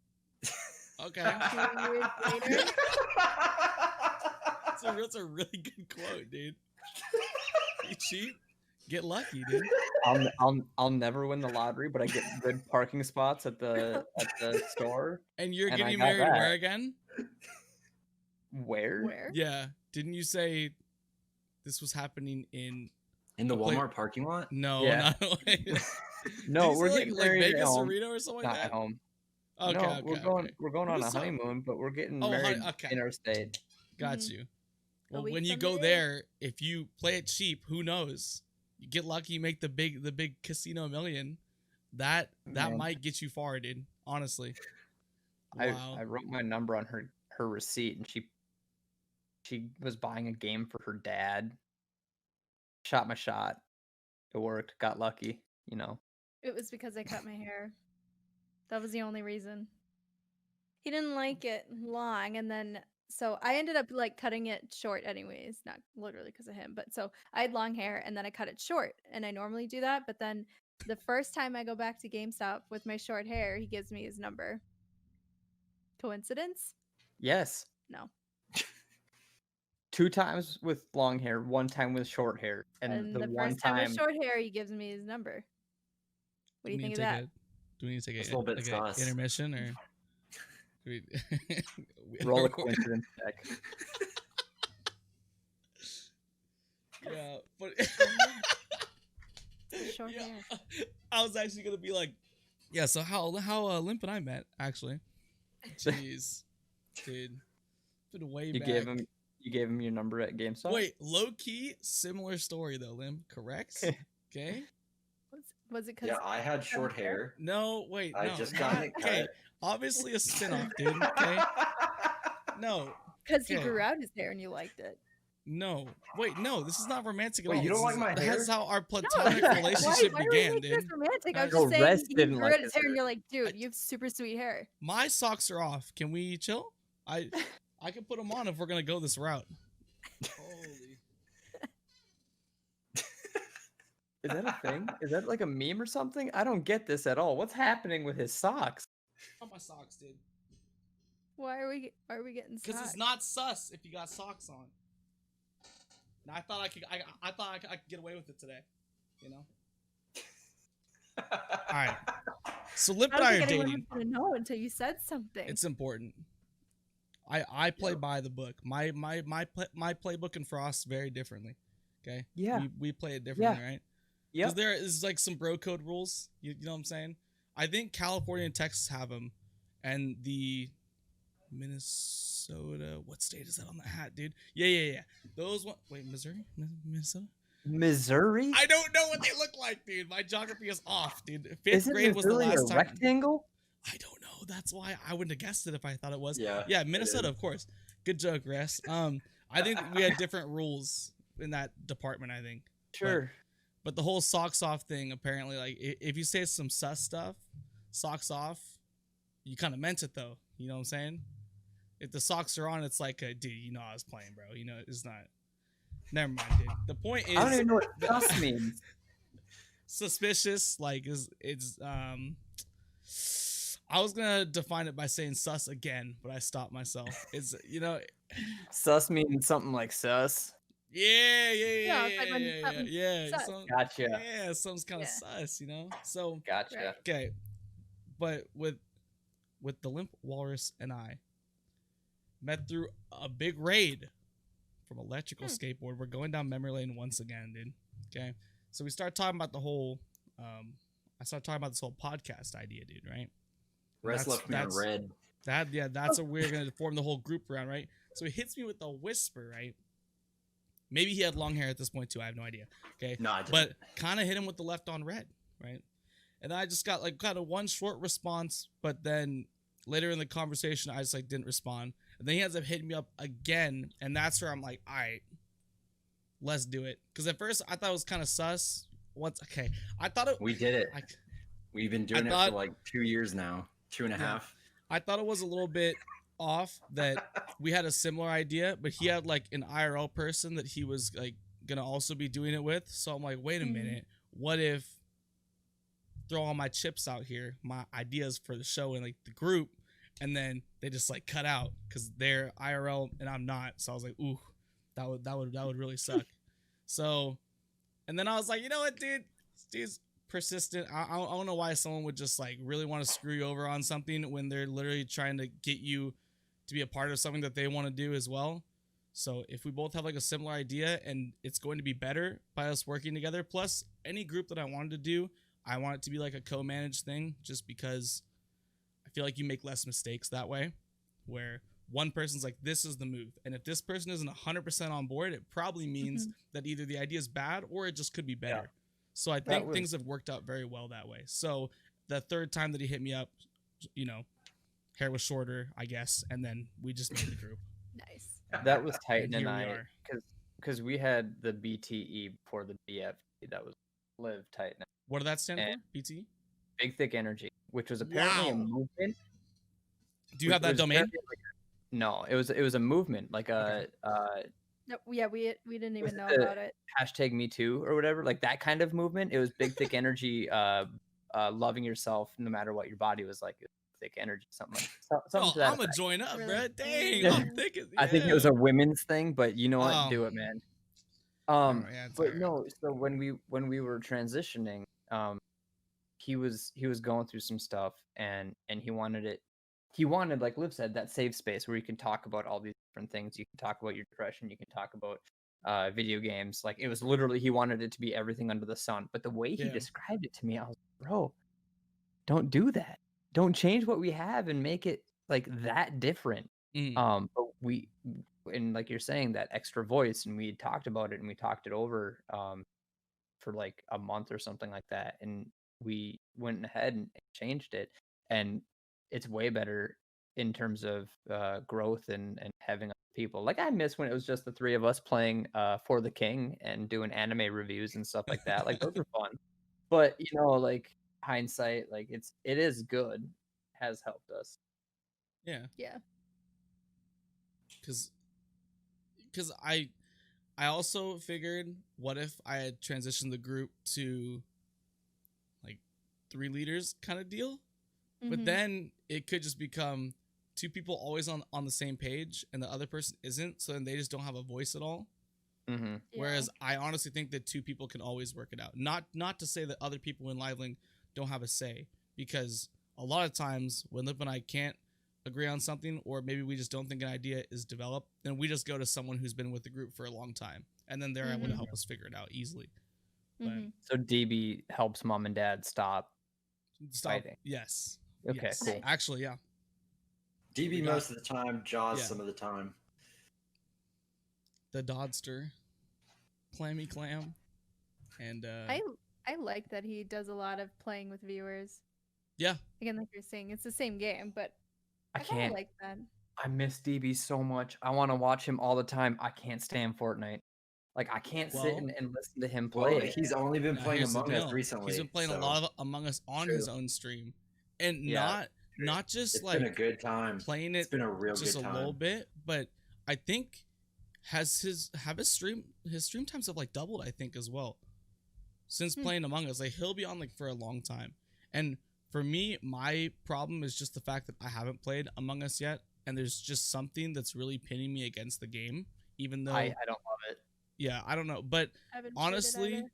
Dang. Okay. 2 years later, That's a really good quote, dude. Be cheap, get lucky, dude. I'll never win the lottery, but I get good parking spots at the store. And you're And I getting got married that. where again? Where? where? Yeah. Didn't you say this was happening in? In the Play- Walmart parking lot? No, Yeah. not No, Did you we're say, getting like married at Vegas home. Arena or something Not like at that. home. Okay, No, okay, we're going on a Who's up? honeymoon, but we're getting Oh, married okay. interstate. Got Mhm. you. A Well, week when you from go today? there, if you play it cheap, who knows? You get lucky, you make the big casino million. That Man. might get you far, dude. Honestly. I Wow. wrote my number on her receipt, and she was buying a game for her dad. Shot my shot. It worked. Got lucky. You know. It was because I cut my hair. That was the only reason. He didn't like it long, and then so I ended up like cutting it short anyways, not literally because of him, but so I had long hair and then I cut it short, and I normally do that, but then the first time I go back to GameStop with my short hair, he gives me his number. Coincidence? Yes. No. 2 times with long hair, 1 time with short hair, and the the one first time time. with short hair, he gives me his number. What do you think of that? Do we need to take It's a little bit like a sus. intermission or? Do we, Roll a coincidence check. Yeah, but The short Yeah. hair. I was actually gonna be like, yeah. So how Limp and I met actually. Jeez, dude, been way You back. gave him your number at GameStop. Wait, low key, similar story though, Limp. Correct? Okay. Was it because Yeah, I had short hair. No, wait, I no. just not- gotten it okay, cut. obviously a spinoff, dude. Okay. No, he okay. grew out his hair and you liked it? no. Wait, no. This is not romantic at Wait, all. you don't This like is- my That's hair? how our No, platonic why- relationship why are we began, making this dude. romantic? I was No, just saying Rest he didn't grew like out his his hair and hair. you're like, dude, you have super sweet hair. My socks are off. Can we chill? I can put them on if we're gonna go this route. Holy. Is that a thing? Is that like a meme or something? I don't get this at all. What's happening with his socks? On my socks, dude. Why are we getting Because socks? it's not sus if you got socks on. Now, I thought I thought I could get away with it today. You know. All right. So Lip I and don't I are think anyone dating. was gonna know until you said something. It's important. I play by the book. My playbook and Frost very differently. Okay. Yeah. We play it differently, right? Because Yep. there is like some bro code rules. You know what I'm saying? I think California and Texas have them, and the Minnesota. What state is that on the hat, dude? Yeah. Those one. Wait, Missouri, Minnesota. Missouri? I don't know what they look like, dude. My geography is off, dude. Fifth Isn't grade was the Missouri last a time. rectangle? I don't know. That's why I wouldn't have guessed it if I thought it was. Yeah, Yeah, it Minnesota, is. of course. Good joke, Rest. I think we had different rules in that department. I think. Sure. But the whole socks off thing, apparently, like if you say some sus stuff, socks off, you kind of meant it though. You know what I'm saying? If the socks are on, it's like, dude, you know I was playing, bro. You know it's not. Never mind, dude. The point is, I don't even know what sus means. suspicious. Like it's I was gonna define it by saying sus again, but I stopped myself. It's Sus means something like sus. yeah, it's like when something's sus. Gotcha. Yeah, something's kind of Yeah. sus, you know. So Gotcha. Right. okay, but with the Limp Walrus and I met through a big raid from Electrical Skateboard. We're going down memory lane once again, dude. Okay, so we start talking about the whole. I started talking about this whole podcast idea, dude. Right? Rest left me on red. That's what we're gonna form the whole group around, right? So he hits me with a whisper, right? Maybe he had long hair at this point too. I have no idea. Okay, No, I didn't. but kind of hit him with the left on red, right? And then I just got like kind of one short response, but then later in the conversation, I just like didn't respond. And then he ends up hitting me up again, and that's where I'm like, all right, let's do it. Because at first I thought it was kind of sus. I thought it. We did it. I, We've been doing it thought- for like 2 years now, 2.5. Yeah. I thought it was a little bit off that we had a similar idea, but he had like an IRL person that he was like gonna also be doing it with. So I'm like, wait a Mhm. minute, what if throw all my chips out here, my ideas for the show and like the group, and then they just like cut out because they're IRL and I'm not. So I was like, ooh, that would really suck. So, and then I was like, you know what, dude, this dude's persistent. I don't know why someone would just like really want to screw you over on something when they're literally trying to get you to be a part of something that they want to do as well. So if we both have like a similar idea and it's going to be better by us working together, plus any group that I wanted to do, I want it to be like a co-managed thing just because I feel like you make less mistakes that way, where one person's like, this is the move. And if this person isn't 100% on board, it probably means that either the idea is bad or it just could be better. Yeah. So I That think was- things have worked out very well that way. So the third time that he hit me up, you know, hair was shorter, I guess, and then we just made the group. Nice. That was Titan And and here we I, are. because we had the BTE before the BFT. That was Live Titan. What did that stand And- for? BT? Big Thick Energy, which was apparently a Wow. movement. Do you have that It was domain? apparently no, it was a movement, like a No, yeah, we didn't even know it the- about it. hashtag Me Too or whatever, like that kind of movement. It was Big Thick Energy, loving yourself no matter what your body was like. Thick energy, something Oh, to that I'm gonna effect. join up, Really? bro. Dang, Yeah. I'm thinking. I think it was a women's thing, but you know what? Oh. Do it, man. Yeah, it's But alright. no, so when we were transitioning, he was going through some stuff and he wanted, like Liv said, that safe space where you can talk about all these different things. You can talk about your depression, you can talk about video games. Like it was literally he wanted it to be everything under the sun. But the way he Yeah. described it to me, I was like, bro, don't do that. Don't change what we have and make it like that different. But and like you're saying, that extra voice, and we talked about it and we talked it over for like a month or something like that, and we went ahead and changed it, and it's way better in terms of growth and having other people. Like I miss when it was just the three of us playing For the King and doing anime reviews and stuff like that. Like those are fun. But like hindsight, like it is good, has helped us. Yeah. Yeah. Because I also figured, what if I had transitioned the group to like 3 leaders kind of deal? But Mhm. then it could just become 2 people always on the same page and the other person isn't, so then they just don't have a voice at all. Mm-hmm. Yeah. Whereas I honestly think that 2 people can always work it out. Not to say that other people in Liveling don't have a say, because a lot of times when Lip and I can't agree on something, or maybe we just don't think an idea is developed, then we just go to someone who's been with the group for a long time, and then they're able to Mhm. help us figure it out easily. Mhm. So DB helps mom and dad stop. Stop. Fighting. Yes. Okay, Yes. cool. Actually, yeah. DB We got- most of the time, Jaws Yeah. some of the time. The Dodster, Clammy Clam, and I like that he does a lot of playing with viewers. yeah. Again, like you're saying, it's the same game, but I I kind can't. of like that. I miss DB so much. I want to watch him all the time. I can't stand Fortnite. Like I can't sit Well- and listen to him play. Well, it. he's only been Now, playing here's the Among Us deal. recently. He's been playing a so lot of Among Us on his True. own stream, and Yeah, not just It's like been a good time. playing It's it been a real just good a time. little bit, but I think his stream times have like doubled, I think, as well, since Hmm. playing Among Us. Like he'll be on like for a long time, and for me, my problem is just the fact that I haven't played Among Us yet, and there's just something that's really pinning me against the game, even though I don't love it. yeah, I don't know, but I haven't played it honestly, either.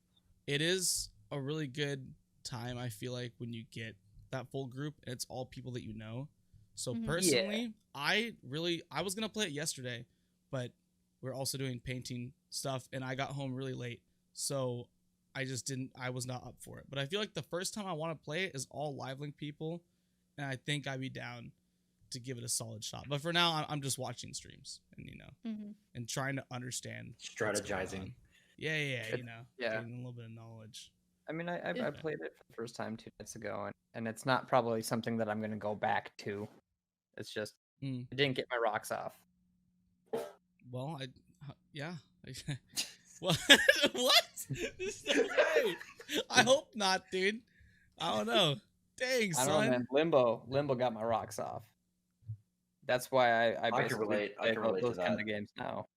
it is a really good time, I feel like, when you get that full group and it's all people that you know. So Mhm. personally, I was gonna play it yesterday, but we're also doing painting stuff and I got home really late, so I was not up for it. But I feel like the first time I want to play it is all Livelink people, and I think I'd be down to give it a solid shot. But for now, I'm just watching streams and Mhm. and trying to understand what's going Strategizing. on. Yeah, It's- yeah. getting a little bit of knowledge. I mean, I Yeah. played it for the first time 2 nights ago, and it's not probably something that I'm going to go back to. It's just Mm. I didn't get my rocks off. Well, yeah. What? What? There's no way. I hope not, dude. I don't know. Dang, I don't son. know, man. Limbo got my rocks off. That's why I can basically relate- I play can relate to those kind that. of games now.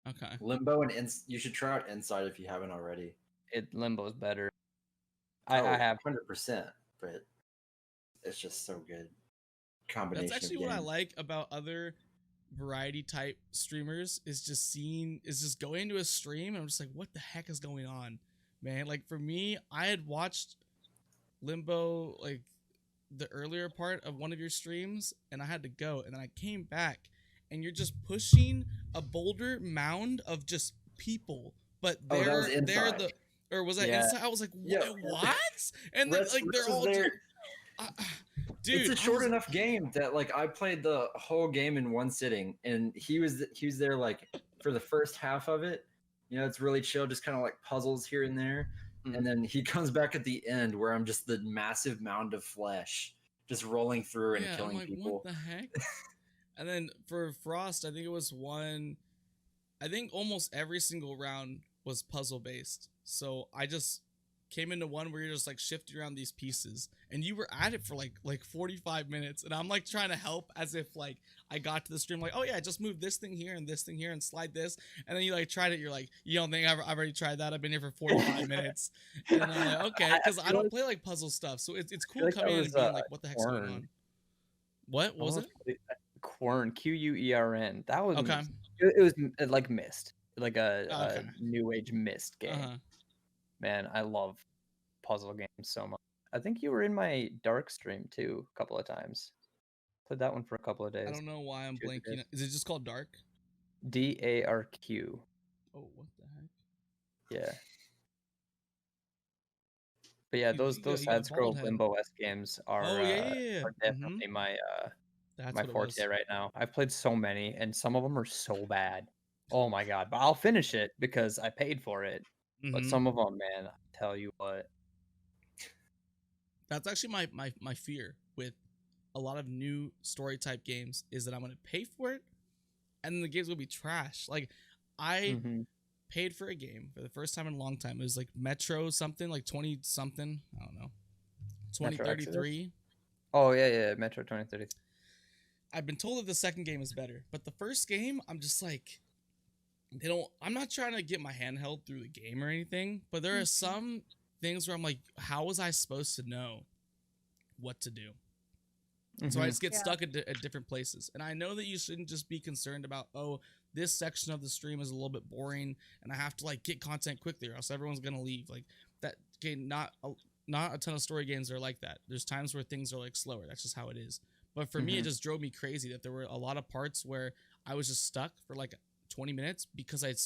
Okay. Limbo and you should try out Inside if you haven't already. Limbo's better. Oh, I have 100%, but it's just so good. Combination. That's actually of what I games. like about other variety type streamers, is just going into a stream and I'm just like, what the heck is going on, man? Like for me, I had watched Limbo like the earlier part of one of your streams and I had to go, and then I came back and you're just pushing a boulder mound of just people, but Oh, that they're was Inside. or was that Yeah. inside? I was like, Yeah. what? And then, Rest- like they're Rest was all there. dude, It's a I short was- enough game that like I played the whole game in one sitting, and he was there like for the first half of it. It's really chill, just kind of like puzzles here and there, Mhm. and then he comes back at the end where I'm just the massive mound of flesh just rolling through and I'm killing like, people. what the heck? And then for Frost, I think it was I think almost every single round was puzzle based. So I just came into one where you're just like shifting around these pieces, and you were at it for like 45 minutes, and I'm like trying to help as if like I got to the stream like, oh yeah, just move this thing here and this thing here and slide this, and then you like tried it, you're like, you don't think I've already tried that? I've been here for 45 minutes, and I'm like, okay, because I feel don't like- play like puzzle stuff, so it's cool like that coming in was, and being like, what the heck's going Quern. on? What was it? Quern, Quern. That was Okay. It was like Myst, like a Okay. new age Myst game. Uh-huh. Man, I love puzzle games so much. I think you were in my Dark stream too a couple of times. Played that one for a couple of days. I don't know why I'm Two or three blanking. days. Is it just called Dark? DARQ. Oh, what the heck? Yeah. But yeah, You, those you got, those you got side scroll bald head. limbo s games Oh yeah, yeah, yeah. are Mm-hmm. definitely my That's my what it forte was. right now. I've played so many, and some of them are so bad. Oh my god! But I'll finish it because I paid for it. But Mm-hmm. some of them, man, I tell you what. That's actually my fear with a lot of new story type games is that I'm gonna pay for it and then the game's gonna be trash. Like I Hmm. paid for a game for the first time in a long time. It was like Metro something, like 20 something. I don't know. Metro Exodus. 2033. Oh yeah, Metro 2030. I've been told that the second game is better, but the first game, I'm just like, they don't. I'm not trying to get my hand held through the game or anything, but there are Mhm. some things where I'm like, how was I supposed to know what to do? So I Mhm. just get Yeah. stuck at different places. And I know that you shouldn't just be concerned about, oh, this section of the stream is a little bit boring and I have to like get content quickly or else everyone's going to leave. Like that game, not a ton of story games are like that. There's times where things are like slower. That's just how it is. But for me, it Mhm. just drove me crazy that there were a lot of parts where I was just stuck for like 20 minutes because I just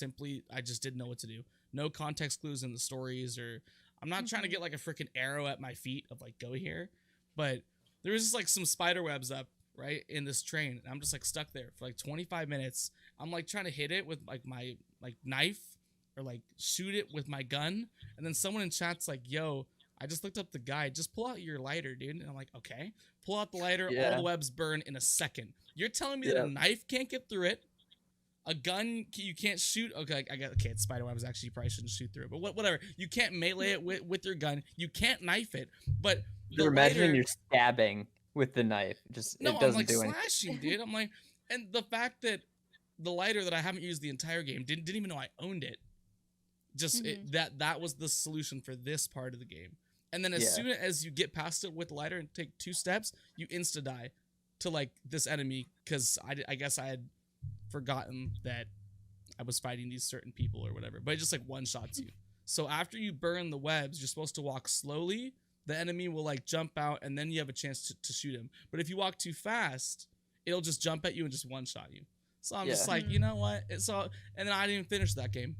didn't know what to do. No context clues in the stories, or I'm not trying to Mhm. get like a freaking arrow at my feet of like, go here. But there was just like some spider webs up right in this train, and I'm just like stuck there for like 25 minutes. I'm like trying to hit it with like my like knife or like shoot it with my gun, and then someone in chat's like, yo, I just looked up the guide, just pull out your lighter, dude. And I'm like, okay, pull out the lighter, all the Yeah. webs burn in a second. You're telling me that a Yeah. knife can't get through it, a gun you can't shoot. Okay, I got okay. It's spider webs. Actually, you probably shouldn't shoot through it, but whatever. You can't melee it with your gun. You can't knife it, but the You're imagining lighter. you're stabbing with the knife. No, It I'm doesn't like do anything. slashing, dude. I'm like, and the fact that the lighter that I haven't used the entire game didn't even know I owned it. Just Mhm. that was the solution for this part of the game. And then as Yeah. soon as you get past it with the lighter and take 2 steps, you insta die to like this enemy because I guess I had forgotten that I was fighting these certain people or whatever. But it just like one shots you. So after you burn the webs, you're supposed to walk slowly. The enemy will like jump out and then you have a chance to shoot him. But if you walk too fast, it'll just jump at you and just one shot you. So I'm just Yeah. like, you know what? It's all, and then I didn't even finish that game.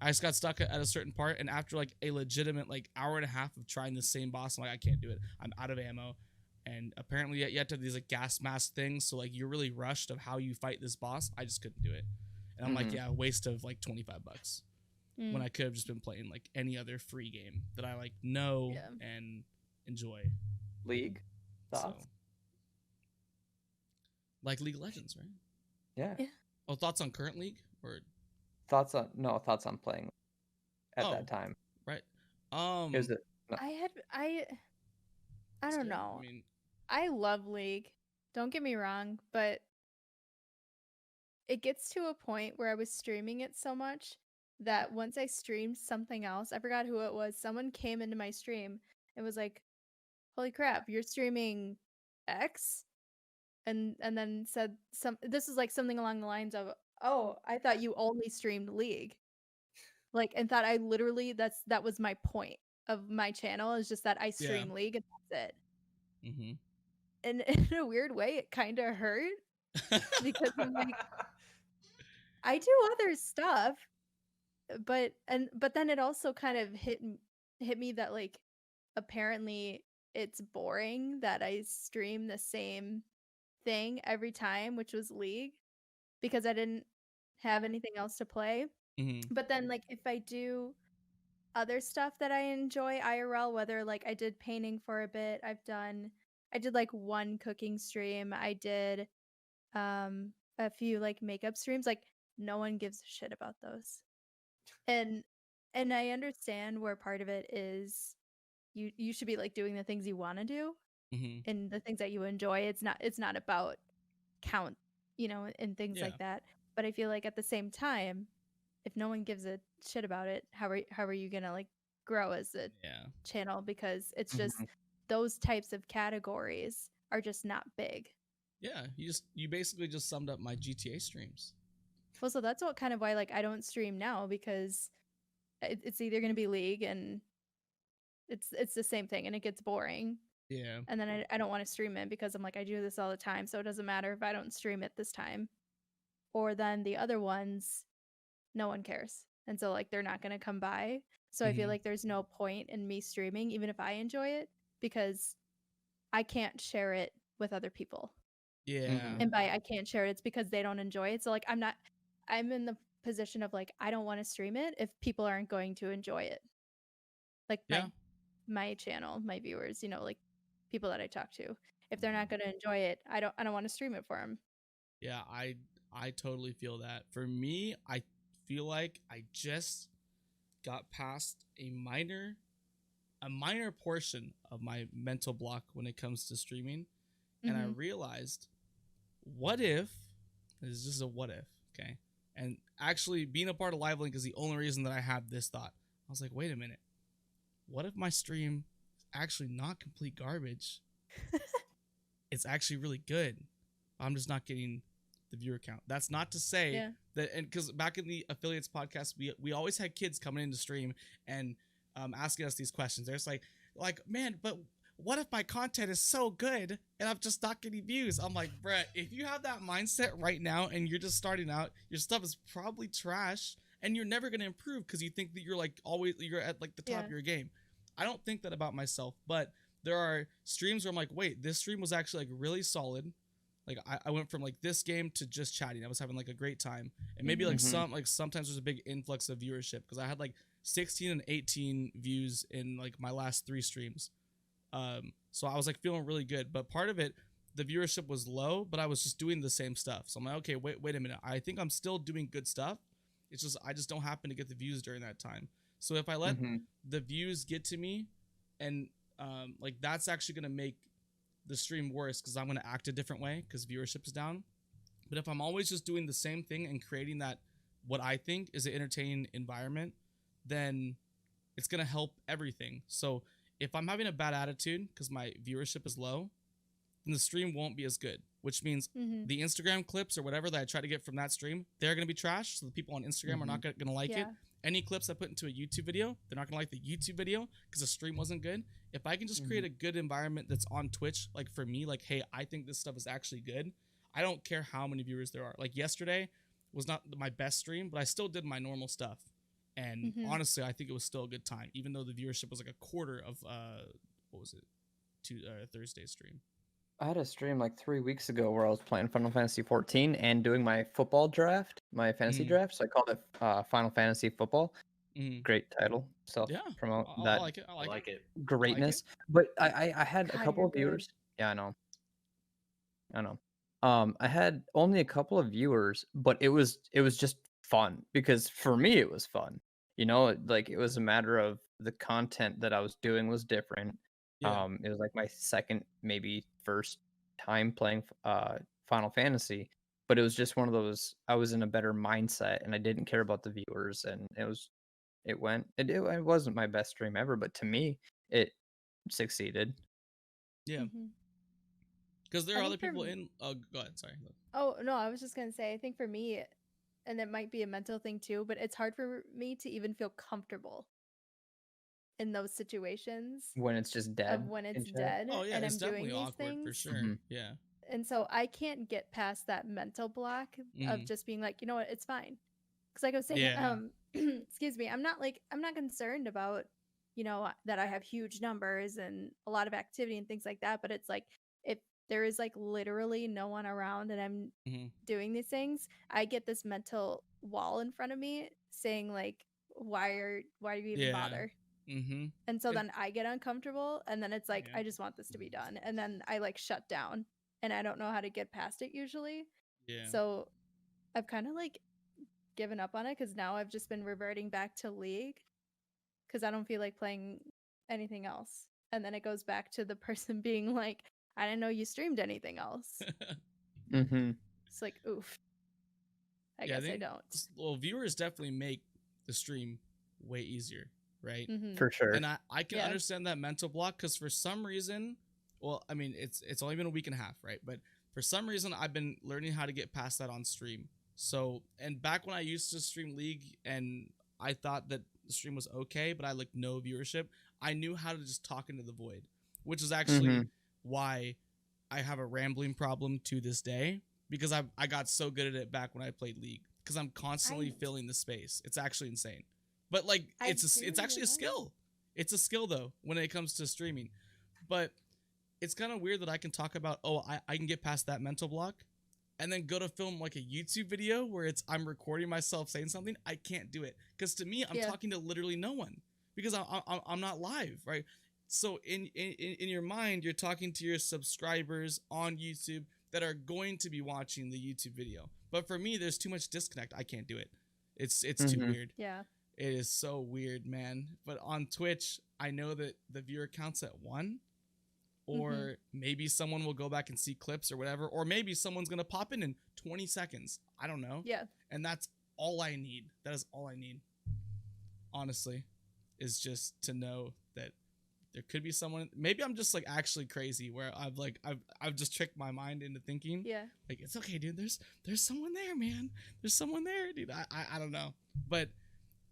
I just got stuck at a certain part, and after like a legitimate like hour and a half of trying the same boss, I'm like, I can't do it. I'm out of ammo, and apparently you have to have these like gas mask things, so like you're really rushed of how you fight this boss. I just couldn't do it, and I'm like, Mhm. yeah, a waste of like $25 when Mm. I could have just been playing like any other free game that I like know Yeah. and enjoy. League. So, Thoughts? like League of Legends, right? Yeah. Yeah. Oh, thoughts on current league or Thoughts on playing at Oh. that time. right? It was a, no, I don't I know. mean, I love League. Don't get me wrong, but it gets to a point where I was streaming it so much that once I streamed something else, I forgot who it was. Someone came into my stream and was like, "Holy crap, you're streaming X?" And then said this is like something along the lines of, "Oh, I thought you only streamed League." Like, and thought I literally that was my point of my channel is just that I yeah. stream League and that's it. Mm-hmm. And in a weird way, it kind of hurt because I'm like, I do other stuff, but then it also kind of hit me that like apparently it's boring that I stream the same thing every time, which was League, because I didn't have anything else to play. Mm-hmm. But then like if I do other stuff that I enjoy IRL, whether like I did painting for a bit, I did like one cooking stream, I did a few like makeup streams, like no one gives a shit about those. And I understand where part of it is you should be like doing the things you want to do Mm-hmm. and the things that you enjoy. It's not about count, and things Yeah. like that. But I feel like at the same time, if no one gives a shit about it, how are you gonna like grow as a Yeah. channel? Because it's just Mhm. those types of categories are just not big. Yeah, you basically just summed up my GTA streams. Well, so that's what kind of why like I don't stream now, because it's either gonna be League and it's the same thing and it gets boring. Yeah. And then I don't want to stream it because I'm like, I do this all the time, so it doesn't matter if I don't stream it this time. Or then the other ones, no one cares. And so like they're not going to come by. So I feel Mhm. like there's no point in me streaming even if I enjoy it because I can't share it with other people. Yeah. And by I can't share it, it's because they don't enjoy it. So like I'm in the position of like I don't want to stream it if people aren't going to enjoy it. Like Yeah. my channel, my viewers, like people that I talk to. If they're not going to enjoy it, I don't want to stream it for them. Yeah, I totally feel that. For me, I feel like I just got past a minor portion of my mental block when it comes to streaming, and I Mhm. realized, what if this is just a what if, okay? And actually being a part of LiveLink is the only reason that I had this thought. I was like, wait a minute. What if my stream is actually not complete garbage? It's actually really good. I'm just not getting the viewer count. That's not to say Yeah. that, and because back in the affiliates podcast, we always had kids coming into stream and asking us these questions. They're just like, man, but what if my content is so good and I'm just not getting views? I'm like, Brett, if you have that mindset right now and you're just starting out, your stuff is probably trash and you're never gonna improve because you think that you're like always you're at like the top Yeah. of your game. I don't think that about myself, but there are streams where I'm like, wait, this stream was actually like really solid. Like I went from like this game to just chatting. I was having like a great time. And maybe like Mhm. sometimes there's a big influx of viewership because I had like 16 and 18 views in like my last 3 streams. So I was like feeling really good. But part of it, the viewership was low, but I was just doing the same stuff. So I'm like, okay, wait a minute. I think I'm still doing good stuff. It's just I just don't happen to get the views during that time. So if I let Mhm. the views get to me, and like that's actually gonna make the stream worse because I'm gonna act a different way because viewership is down. But if I'm always just doing the same thing and creating that what I think is an entertaining environment, then it's gonna help everything. So if I'm having a bad attitude because my viewership is low, then the stream won't be as good. Which means Mhm. the Instagram clips or whatever that I try to get from that stream, they're gonna be trash. So the people on Instagram are not gonna like it. Yeah. Any clips I put into a YouTube video, they're not gonna like the YouTube video because the stream wasn't good. If I can just create a good environment that's on Twitch, like for me, like, hey, I think this stuff is actually good. I don't care how many viewers there are. Like yesterday was not my best stream, but I still did my normal stuff. And Mhm. honestly, I think it was still a good time, even though the viewership was like a quarter of what was it, Thursday stream. I had a stream like 3 weeks ago where I was playing Final Fantasy 14 and doing my football draft, my fantasy Mhm. draft. So I called it Final Fantasy Football. Mm-hmm. Great title. Self Yeah, promote I that like it. I I like it. like it. greatness. But I had a God, couple you're of good. viewers. Yeah, I know. I know. I had only a couple of viewers, but it was just fun because for me it was fun. Like it was a matter of the content that I was doing was different. Yeah. It was like my second, maybe first time playing Final Fantasy, but it was just one of those. I was in a better mindset and I didn't care about the viewers, and it wasn't my best stream ever, but to me it succeeded. Yeah. Mhm. Because there I are think other for people m- in. Oh, go ahead. Sorry. Oh, no, I was just going to say I think for me and it might be a mental thing too, but it's hard for me to even feel comfortable in those situations When it's just of dead when in it's chat. dead Oh yeah, and it's I'm doing definitely these awkward for things. sure. Mhm. Yeah. And so I can't get past that mental block of Mhm. just being like, you know what, it's fine. Because like I was saying, Yeah. excuse me, I'm not concerned about, that I have huge numbers and a lot of activity and things like that. But it's like if there is like literally no one around and I'm Mhm. doing these things, I get this mental wall in front of me saying like, why do you even Yeah. bother? Mhm. And so And then I get uncomfortable and then it's like yeah. I just want this to be done. And then I like shut down and I don't know how to get past it usually. Yeah. So I've kind of like given up on it cuz now I've just been reverting back to League cuz I don't feel like playing anything else. And then it goes back to the person being like, I didn't know you streamed anything else. Mm-hmm. It's like, oof. I Yeah. I guess I think don't. well, viewers definitely make the stream way easier, right? Mhm. For sure. And I can Yeah. understand that mental block because for some reason, well, I mean, it's only been a week and a half, right? But for some reason, I've been learning how to get past that on stream. So, and back when I used to stream League and I thought that the stream was okay, but I like no viewership, I knew how to just talk into the void, which is actually Mhm. why I have a rambling problem to this day because I got so good at it back when I played League. because I'm constantly I- filling the space. It's actually insane. But like I it's do it's actually a realize- skill. It's a skill though when it comes to streaming. But it's kind of weird that I can talk about, oh, I can get past that mental block and then go to film like a YouTube video where it's I'm recording myself saying something. I can't do it because to me, I'm Yeah. talking to literally no one because I'm not live, right? So in your mind, you're talking to your subscribers on YouTube that are going to be watching the YouTube video. But for me, there's too much disconnect. I can't do it. It's too Mhm. weird. Yeah. It is so weird, man. But on Twitch, I know that the viewer counts at 1, or maybe someone will go back and see clips or whatever, or maybe someone's gonna pop in 20 seconds. I don't know. Yeah. And that's all I need. That is all I need. Honestly, is just to know that there could be someone. Maybe I'm just like actually crazy, where I've just tricked my mind into thinking Yeah. like it's okay, dude. There's someone there, man. There's someone there, dude. I don't know, but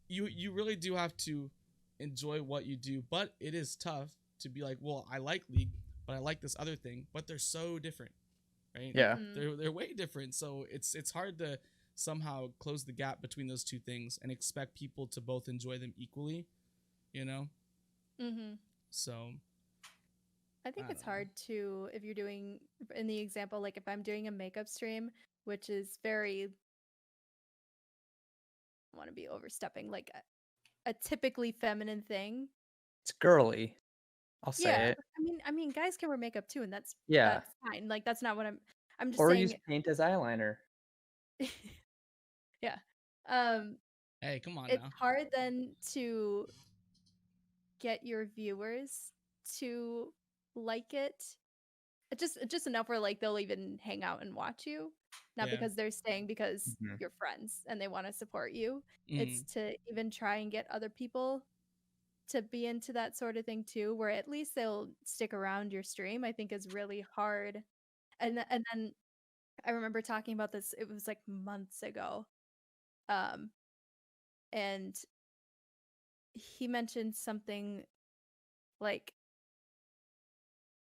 you really do have to enjoy what you do. But it is tough to be like, well, I like League, but I like this other thing, but they're so different, right? Yeah. Mhm. They're way different. So it's hard to somehow close the gap between those two things and expect people to both enjoy them equally, you know? Mhm. So I think I it's don't know. hard to, if you're doing, in the example, like if I'm doing a makeup stream, which is very, I want to be overstepping, like a typically feminine thing. It's girly. I'll say Yeah. it. I mean, guys can wear makeup too, and that's Yeah. fine. Like that's not what I'm just Or saying. use paint as eyeliner. Yeah. Um, hey, come on it's now. hard then to get your viewers to like it. Just enough where like they'll even hang out and watch you, not Yeah. because they're staying because Mhm. you're friends and they want to support you. Mhm. It's to even try and get other people to be into that sort of thing too, where at least they'll stick around your stream. I think is really hard. And then I remember talking about this. It was like months ago, and he mentioned something like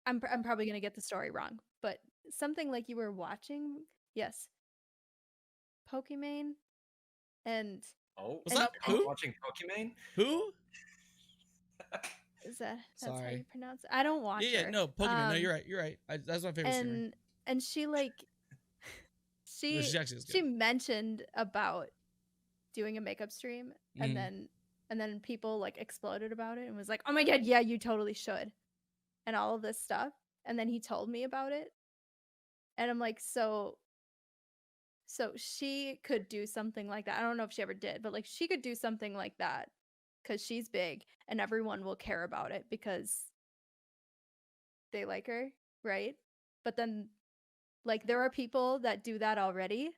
I'm probably gonna get the story wrong, but something like you were watching, yes, Pokimane, and Oh, Was and that I was who? watching Pokimane. Who? is that's how Sorry. you pronounce it? I don't watch Yeah, her. no, Pokemon. No, you're right. You're right. That's my favorite streamer. And she like No, she she actually is she good. mentioned about doing a makeup stream, Mhm. and then people like exploded about it and was like, "Oh my god, yeah, you totally should," and all of this stuff. And then he told me about it, and I'm like, so she could do something like that. I don't know if she ever did, but like she could do something like that because she's big and everyone will care about it because they like her, right? But then, like, there are people that do that already,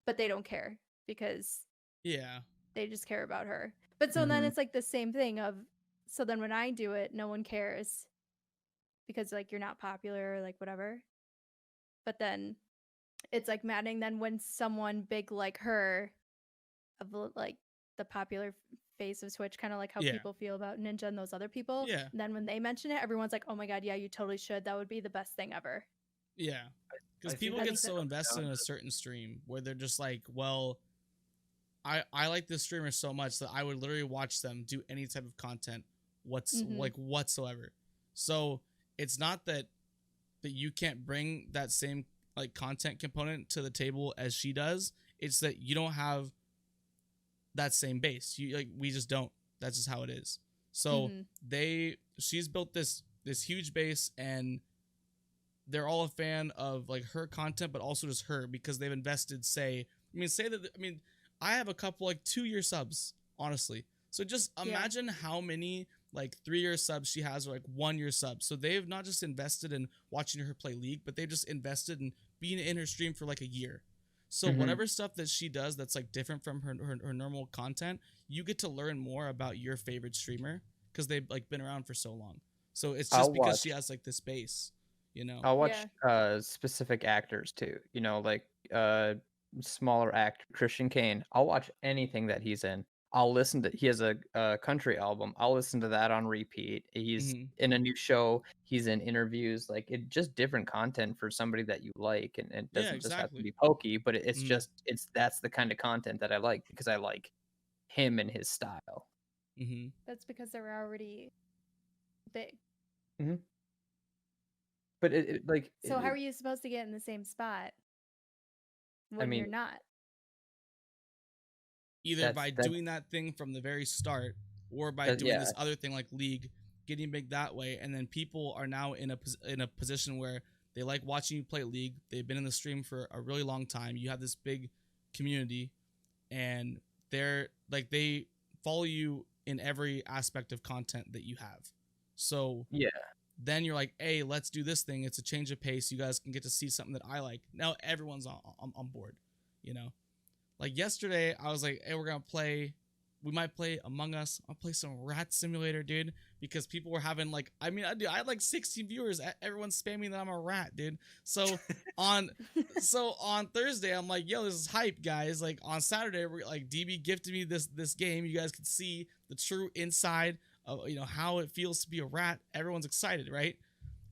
but they don't care because Yeah. they just care about her. But so then Mhm. it's like the same thing of, so then when I do it, no one cares because like you're not popular or like whatever. But then it's like maddening then when someone big like her, like the popular face of Twitch, kind of like how Yeah. people feel about Ninja and those other people. Yeah. And then when they mention it, everyone's like, "Oh my god, yeah, you totally should. That would be the best thing ever." Yeah. Because I think people that get comes so down invested in a to- certain stream where they're just like, well, I like this streamer so much that I would literally watch them do any type of content Mhm. whatsoever. So it's not that you can't bring that same like content component to the table as she does. It's that you don't have that same base. You like we just don't. That's just how it is. So Mhm. she's built this huge base and they're all a fan of like her content, but also just her because they've invested. I have a couple like 2-year subs, honestly. So just Yeah. imagine how many like 3-year subs she has or like 1-year subs. So they've not just invested in watching her play League, but they've just invested in being in her stream for like a year. So Mhm. whatever stuff that she does that's like different from her normal content, you get to learn more about your favorite streamer because they've like been around for so long. So it's just I'll because she watch. has like this base, you know. I'll watch specific actors too. You know, like smaller actor Christian Kane. I'll watch anything that he's in. I'll listen to he has a country album. I'll listen to that on repeat. He's Mhm. in a new show. He's in interviews. Like it just different content for somebody that you like, and it Yeah, doesn't just have to exactly. be pokey, but it's Mhm. just that's the kind of content that I like because I like him and his style. Mhm. That's because they're already big. Hmm. But like So how are you supposed to get in the same spot I when you're mean not? Either by that doing that thing from the very start or by that doing yeah this other thing like League, getting big that way, and then people are now in a position where they like watching you play League. They've been in the stream for a really long time. You have this big community, and they're like they follow you in every aspect of content that you have. So yeah then you're like, hey, let's do this thing. It's a change of pace. You guys can get to see something that I like. Now everyone's on board, you know. Like yesterday, I was like, hey, we're gonna play. We might play Among Us. I'll play some Rat Simulator, dude, because people were having like, I mean, I had like 60 viewers. Everyone's spamming that I'm a rat, dude. So on, so on Thursday, I'm like, yo, this is hype, guys. Like on Saturday, we're like, DB gifted me this game. You guys could see the true inside of how it feels to be a rat. Everyone's excited, right?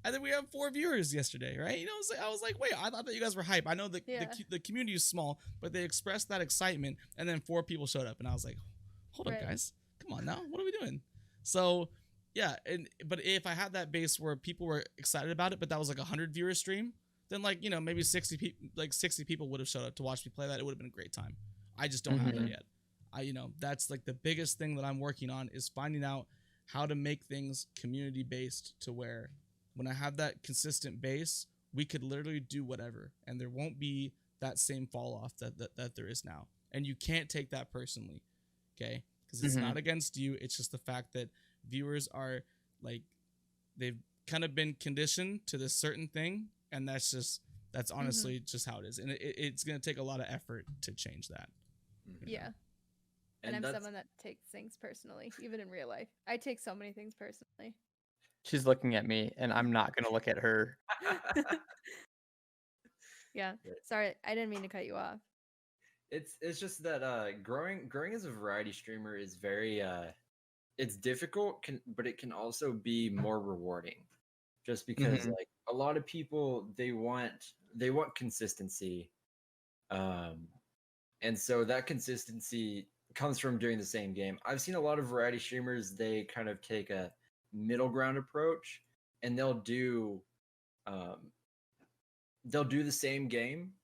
And then we have 4 viewers yesterday, right? I was like, wait, I thought that you guys were hype. I know Yeah. the community is small, but they expressed that excitement, and then 4 people showed up, and I was like, hold up, Right. guys, come on now, what are we doing? So, yeah, but if I had that base where people were excited about it, but that was like 100 viewer stream, then like maybe 60 people would have showed up to watch me play that. It would have been a great time. I just don't have that Mhm. yet. That's like the biggest thing that I'm working on is finding out how to make things community based to where when I have that consistent base, we could literally do whatever, and there won't be that same fall off that there is now. And you can't take that personally, okay? Because it's Mhm. not against you. It's just the fact that viewers are like they've kind of been conditioned to this certain thing, and that's honestly just how it is. And it's gonna take a lot of effort to change that. Mhm. Yeah. And I'm that's someone that takes things personally, even in real life. I take so many things personally. She's looking at me, and I'm not gonna look at her. Yeah. Yeah. Sorry, I didn't mean to cut you off. It's just that growing as a variety streamer is very it's difficult, but it can also be more rewarding. Just because Mhm. like a lot of people they want consistency, um, and so that consistency comes from doing the same game. I've seen a lot of variety streamers, they kind of take a middle ground approach, and um, they'll do the same game,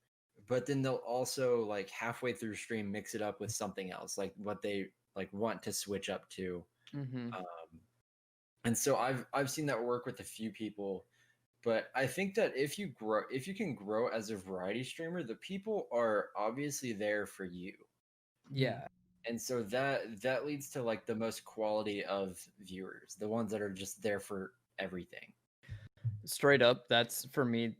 but then they'll also like halfway through stream mix it up with something else, like what they like want to switch up to. Mhm. Um, and so I've seen that work with a few people, but I think that if you can grow as a variety streamer, the people are obviously there for you. Yeah. And so that leads to like the most quality of viewers, the ones that are just there for everything. Straight up, that's for me.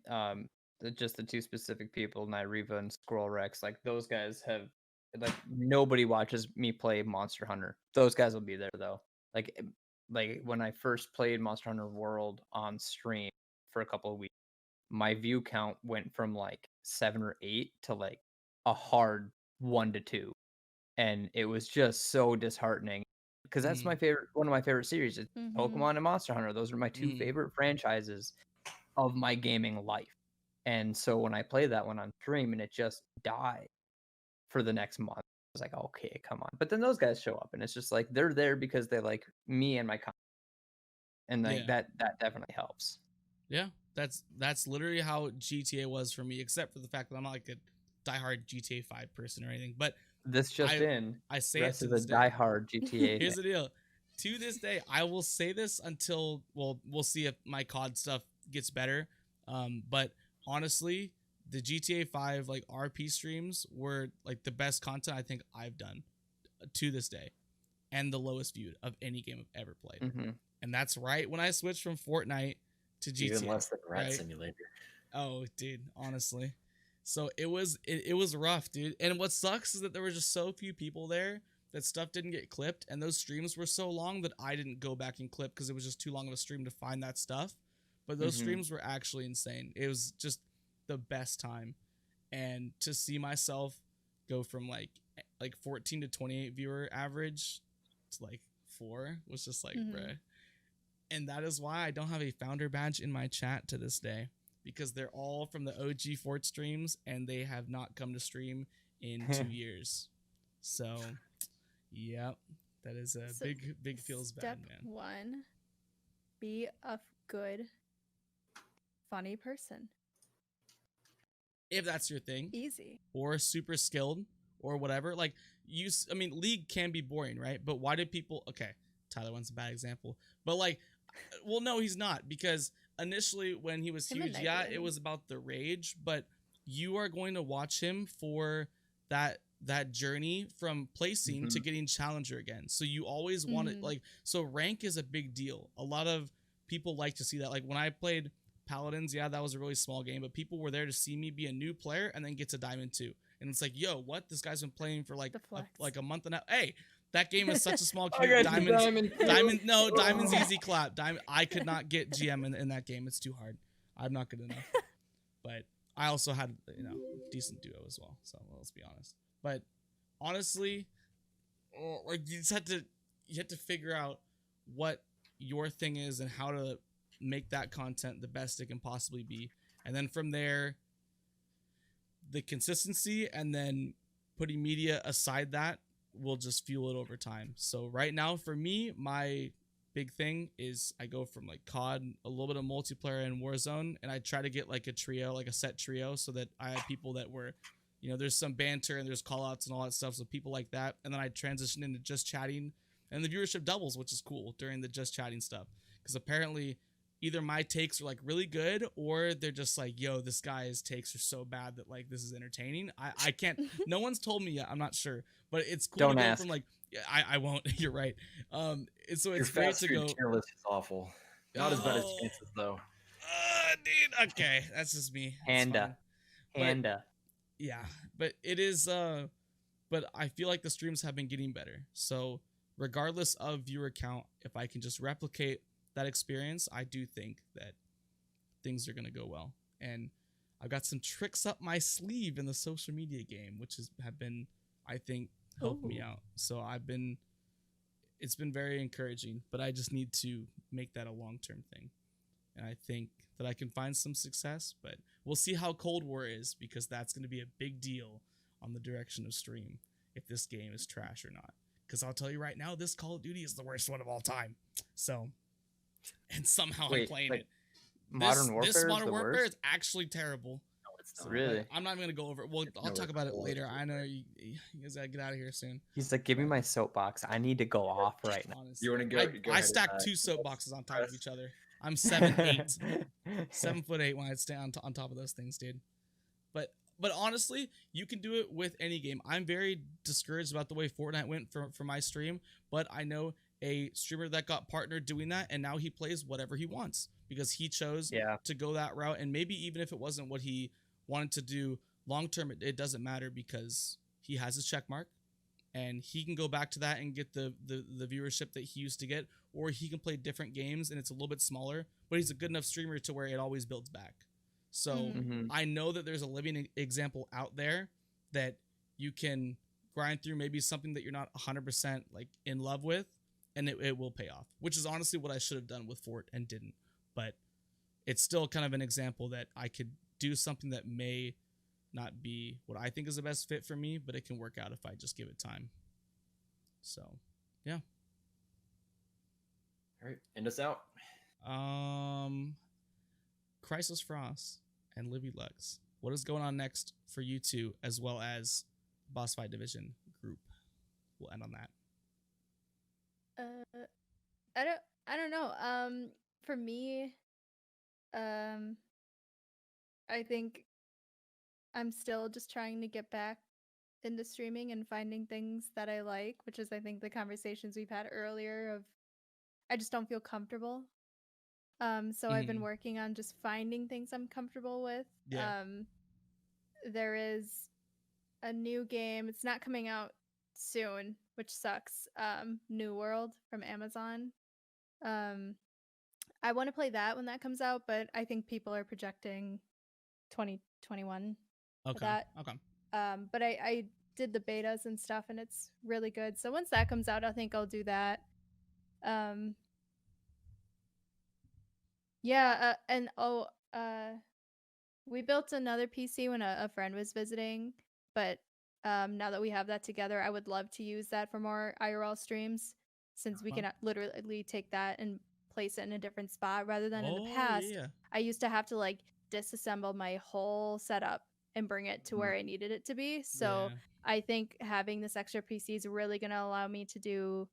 Just the 2 specific people, Nyriva and Squirrel Rex. Like those guys have like nobody watches me play Monster Hunter. Those guys will be there though. Like like when I first played Monster Hunter World on stream for a couple of weeks, my view count went from like 7 or 8 to like a hard 1 to 2. And it was just so disheartening because that's Mm-hmm. one of my favorite series is Mhm. Pokemon and Monster Hunter. Those are my 2 Mhm. favorite franchises of my gaming life. And so when I play that one on stream and it just died for the next month, I was like, okay, come on. But then those guys show up and it's just like they're there because they like me and my content. And like Yeah. that definitely helps. Yeah, that's literally how GTA was for me, except for the fact that I'm not like a diehard GTA 5 person or anything. But This just I in, I say it Rest to is a this day. diehard GTA Here's fan. the deal. To this day, I will say this until we'll see if my COD stuff gets better. But honestly, the GTA 5 like RP streams were like the best content I think I've done to this day, and the lowest viewed of any game I've ever played. Hmm. And that's right when I switched from Fortnite to GTA. Even less than Rat right? Simulator. Oh, dude, honestly. So it was rough, dude. And what sucks is that there were just so few people there that stuff didn't get clipped, and those streams were so long that I didn't go back and clip because it was just too long of a stream to find that stuff. But those Mhm. streams were actually insane. It was just the best time. And to see myself go from like like 14 to 28 viewer average to like 4 was just like, Mhm. bruh. And that is why I don't have a founder badge in my chat to this day, because they're all from the OG Fort streams and they have not come to stream in 2 years. So, yep, that is a So, big feels Step bad, man. 1, be a good, funny person. If that's your thing, Easy. or super skilled or whatever, like I mean, League can be boring, right? But why do people? Okay, Tyler one's a bad example, but like, well, no, he's not, because initially when he was Him and huge, Nightwing, yeah, I it mean. was about the rage, but you are going to watch him for that journey from placing to getting challenger again. So you always want it, Mhm. like, so rank is a big deal. A lot of people like to see that. Like when I played Paladins, yeah, that was a really small game, but people were there to see me be a new player and then get to Diamond 2. And it's like, yo, what? This guy's been playing for like The flex. like a month and a half. Hey, that game is such a small I community. got you, Diamond's easy clap. I could not get GM in that game. It's too hard. I'm not good enough. But I also had, decent duo as well. So let's be honest. But honestly, like you have to figure out what your thing is and how to make that content the best it can possibly be. And then from there, the consistency and then putting media aside that will just fuel it over time. So right now for me, my big thing is I go from like COD, a little bit of multiplayer and Warzone, and I try to get like a trio, like a set trio, so that I have people that were, there's some banter and there's call outs and all that stuff. So people like that. And then I transition into just chatting, and the viewership doubles, which is cool during the just chatting stuff. Because apparently either my takes are like really good, or they're just like, yo, this guy's takes are so bad that like this is entertaining. I can't, no one's told me yet. I'm not sure, but it's cool Don't to go ask. from like, I won't. You're right. So Your it's great fast to food go. tier list is awful. Not as bad as Oh. Chance's though. Dude, okay, that's just me. It's fine. Panda. But- Panda. Yeah, but it is but I feel like the streams have been getting better. So regardless of viewer count, if I can just replicate that experience, I do think that things are going to go well. And I've got some tricks up my sleeve in the social media game, which have been, I think, helped me Ooh. out. So it's been very encouraging, but I just need to make that a long-term thing. And I think that I can find some success, but we'll see how Cold War is, because that's going to be a big deal on the direction of stream, if this game is trash or not. Because I'll tell you right now, this Call of Duty is the worst one of all time. So, and somehow I'm playing it. Modern Warfare This is Modern the Warfare worst? is actually terrible. No, it's So, not. Really? but I'm not going to go over it. Well, It's I'll nowhere talk about it close. later. I know you guys got to get out of here soon. He's like, give me my soapbox. I need to go off right now. Honestly. You want to go? I ahead stacked and, 2 give us soapboxes on top of press? each other. I'm 7'8". 7'8" when I stay on top of those things, dude. But honestly, you can do it with any game. I'm very discouraged about the way Fortnite went for my stream, but I know a streamer that got partnered doing that, and now he plays whatever he wants because he chose Yeah. to go that route. And maybe even if it wasn't what he wanted to do long term, it doesn't matter, because he has his check mark and he can go back to that and get the viewership that he used to get, or he can play different games and it's a little bit smaller, but he's a good enough streamer to where it always builds back. So Mhm. I know that there's a living example out there that you can grind through, maybe something that you're not 100% like in love with, and it will pay off, which is honestly what I should have done with Fort and didn't. But it's still kind of an example that I could do something that may not be what I think is the best fit for me, but it can work out if I just give it time. So, yeah. All right, end us out. Crisis Frost and Livy Lux. What is going on next for you two, as well as Boss Fight Division group? We'll end on that. I don't know. For me, I think I'm still just trying to get back into streaming and finding things that I like, which is I think the conversations we've had earlier of I just don't feel comfortable. So I've been Mhm. working on just finding things I'm comfortable with. Yeah. There is a new game. It's not coming out soon, which sucks. New World from Amazon. I want to play that when that comes out, but I think people are projecting 2021 for Okay. that. Okay. But I did the betas and stuff, and it's really good. So once that comes out, I think I'll do that. Yeah, and we built another PC when a friend was visiting, but now that we have that together, I would love to use that for more IRL streams, since we can literally take that and place it in a different spot rather than in the past. Yeah. I used to have to like disassemble my whole setup and bring it to where I needed it to be. So Yeah. I think having this extra PC is really going to allow me to do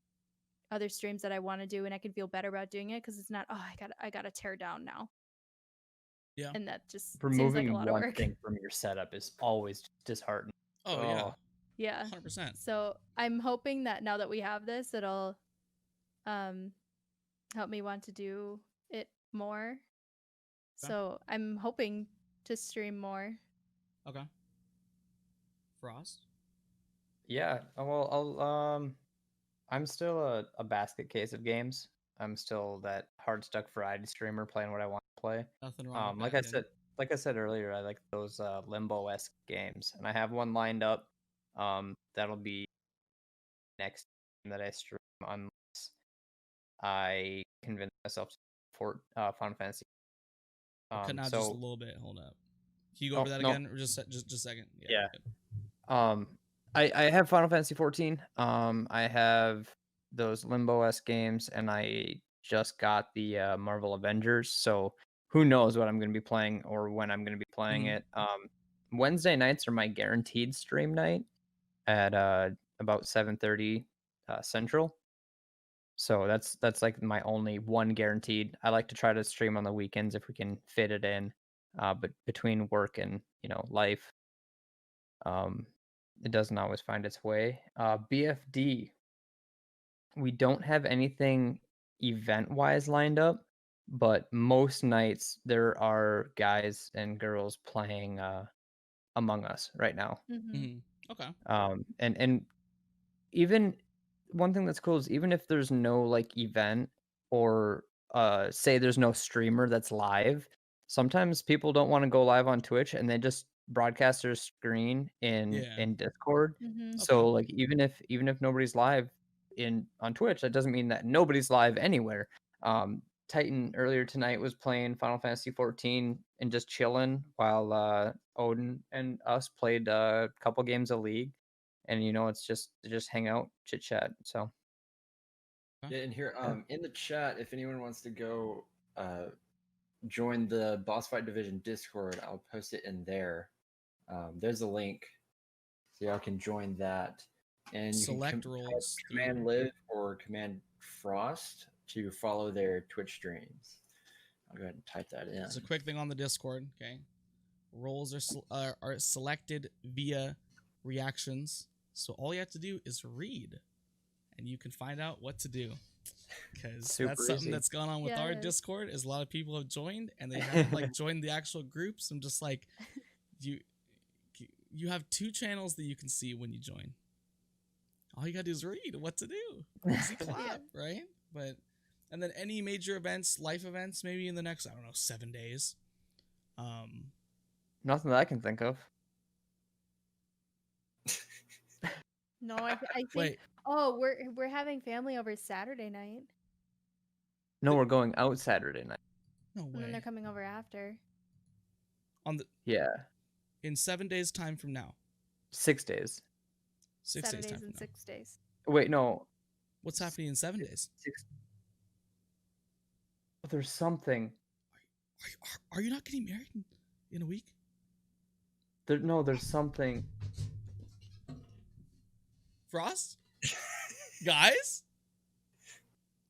other streams that I want to do, and I can feel better about doing it because it's not, oh, I gotta tear down now. Yeah. And that just seems like Removing a lot of one work. thing from your setup is always disheartening. Oh, yeah. Yeah. 100%. So I'm hoping that now that we have this, it'll help me want to do it more. Okay. So I'm hoping to stream more. Okay. Frost? Yeah. Well, I'm still a basket case of games. I'm still that hard stuck variety streamer playing what I want to play. Nothing wrong with Like that. like I said earlier, I like those limbo-esque games, and I have one lined up. That'll be next game that I stream unless I convince myself to Final Fantasy. Cutting out just a little bit. Hold up. Can you go over that no. again, or just a second? Yeah. Good. I have Final Fantasy 14. I have those Limbo-esque games, and I just got the Marvel Avengers. So who knows what I'm going to be playing or when I'm going to be playing it. Wednesday nights are my guaranteed stream night at about 7:30 Central. So that's like my only one guaranteed. I like to try to stream on the weekends if we can fit it in. But between work and life, it doesn't always find its way. BFD, we don't have anything event-wise lined up, but most nights there are guys and girls playing Among Us right now. Okay. And even one thing that's cool is even if there's no like event or say there's no streamer that's live, sometimes people don't want to go live on Twitch and they just broadcast their screen in Discord. So like even if nobody's live on Twitch, that doesn't mean that nobody's live anywhere. Titan earlier tonight was playing Final Fantasy 14 and just chilling while Odin and us played a couple games of League. And it's just hang out, chit chat. So yeah, and here in the chat, if anyone wants to go join the Boss Fight Division Discord, I'll post it in there. There's a link, so y'all can join that. And you Select can roles. Command Live or Command Frost to follow their Twitch streams. I'll go ahead and type that in. It's a quick thing on the Discord. Okay, roles are selected via reactions. So all you have to do is read, and you can find out what to do. Because that's something that's gone on with our Discord. Is a lot of people have joined, and they haven't like joined the actual groups. I'm just like, you have 2 channels that you can see when you join. All you gotta do is read what to do. Easy clap, right? And then any major events, life events, maybe in the next 7 days. Nothing that I can think of. No, I think. Wait. Oh, we're having family over Saturday night. No, we're going out Saturday night. No way. And then they're coming over after. In 7 days time from now. 6 days. 6 days Saturdays time from and now. 6 days. Wait, no. What's happening in 7 days? There's something. Are you not getting married in a week? There's something. Frost? Guys?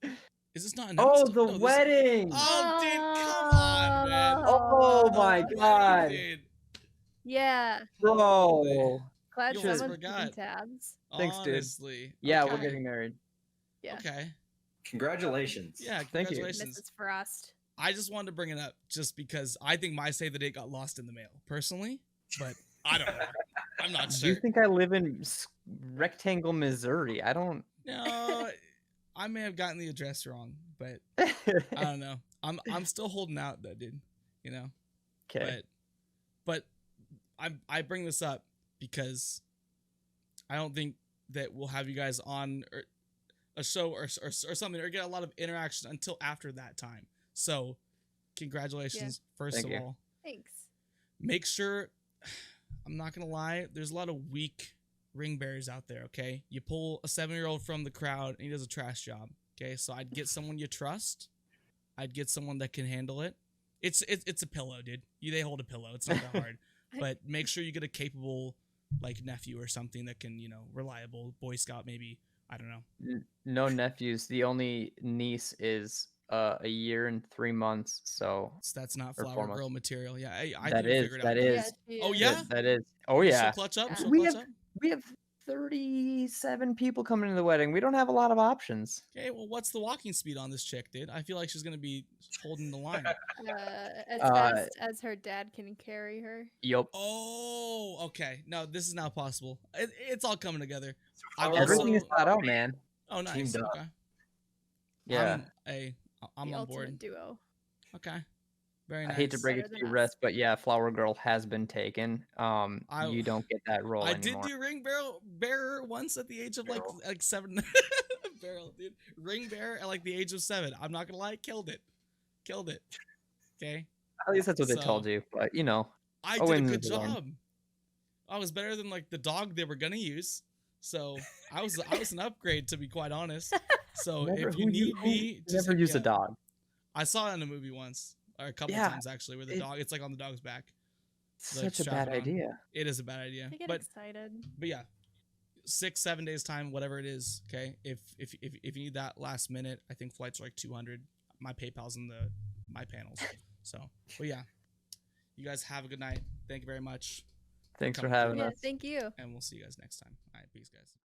Is this not Oh, announced? the wedding! Oh, dude, come on, man. Oh my god. Dude. Yeah. Bro. Glad You someone's almost keeping forgot. tabs. Thanks, dude. Honestly. Yeah, Okay. we're getting married. Yeah. Okay. Congratulations. Yeah, Thank you. congratulations. Mrs. Frost. I just wanted to bring it up just because I think my save the date got lost in the mail, personally. But I don't know. I'm not Do sure. you think I live in Rectangle, Missouri? I don't. No, I may have gotten the address wrong, but I don't know. I'm still holding out though, dude. You know. Okay. But I bring this up because I don't think that we'll have you guys on a show or something or get a lot of interaction until after that time. So, congratulations, first Thank of you. all. Thanks. Make sure, I'm not going to lie, there's a lot of weak ring bearers out there, okay? You pull a 7-year-old from the crowd and he does a trash job, okay? So I'd get someone you trust. I'd get someone that can handle it. It's a pillow, dude. They hold a pillow. It's not that hard. But make sure you get a capable, like, nephew or something that can, reliable, Boy Scout maybe. I don't know. No nephews. The only niece is a year and 3 months. So That's not or flower 4 girl months. material. Yeah, I That think we is figured that out. is. Oh, she yeah? is. That is. Oh She'll yeah. clutch up. Yeah. She'll We clutch have up. we have 37 people coming to the wedding. We don't have a lot of options. Okay, well, what's the walking speed on this chick, dude? I feel like she's gonna be holding the line. As Uh, fast as her dad can carry her. Yup. Oh, okay. No, this is now possible. It's all coming together. So I've Flower Girl- Everything is also- thought out, man. Oh, nice. Teamed up. Okay. Yeah. I'm The on ultimate board. duo. Okay. Very I nice. hate to break Better it to than you, us. Rest, but yeah, Flower Girl has been taken. You don't get that role I anymore. did do ring bearer once at the age of like 7. Barrel, dude. Ring bearer at like the age of 7. I'm not gonna lie, killed it. Okay. At least that's what they So- told you. But I A did a win good is a win. job. I was better than like the dog they were gonna use. So I was an upgrade, to be quite honest. So if you need me, just never hit me use a up. dog. I saw it in a movie once, or a couple Yeah, times actually, where the it- dog, it's like on the dog's back. Such a strap bad it on. idea. It is a bad idea. I get But excited. yeah, 6-7 days time, whatever it is. Okay, if you need that last minute, I think flights are like 200. My PayPal's in my panels. So, but yeah, you guys have a good night. Thank you very much, Thanks for coming having Yeah, us. thank you. and we'll see you guys next time. All right, peace, guys.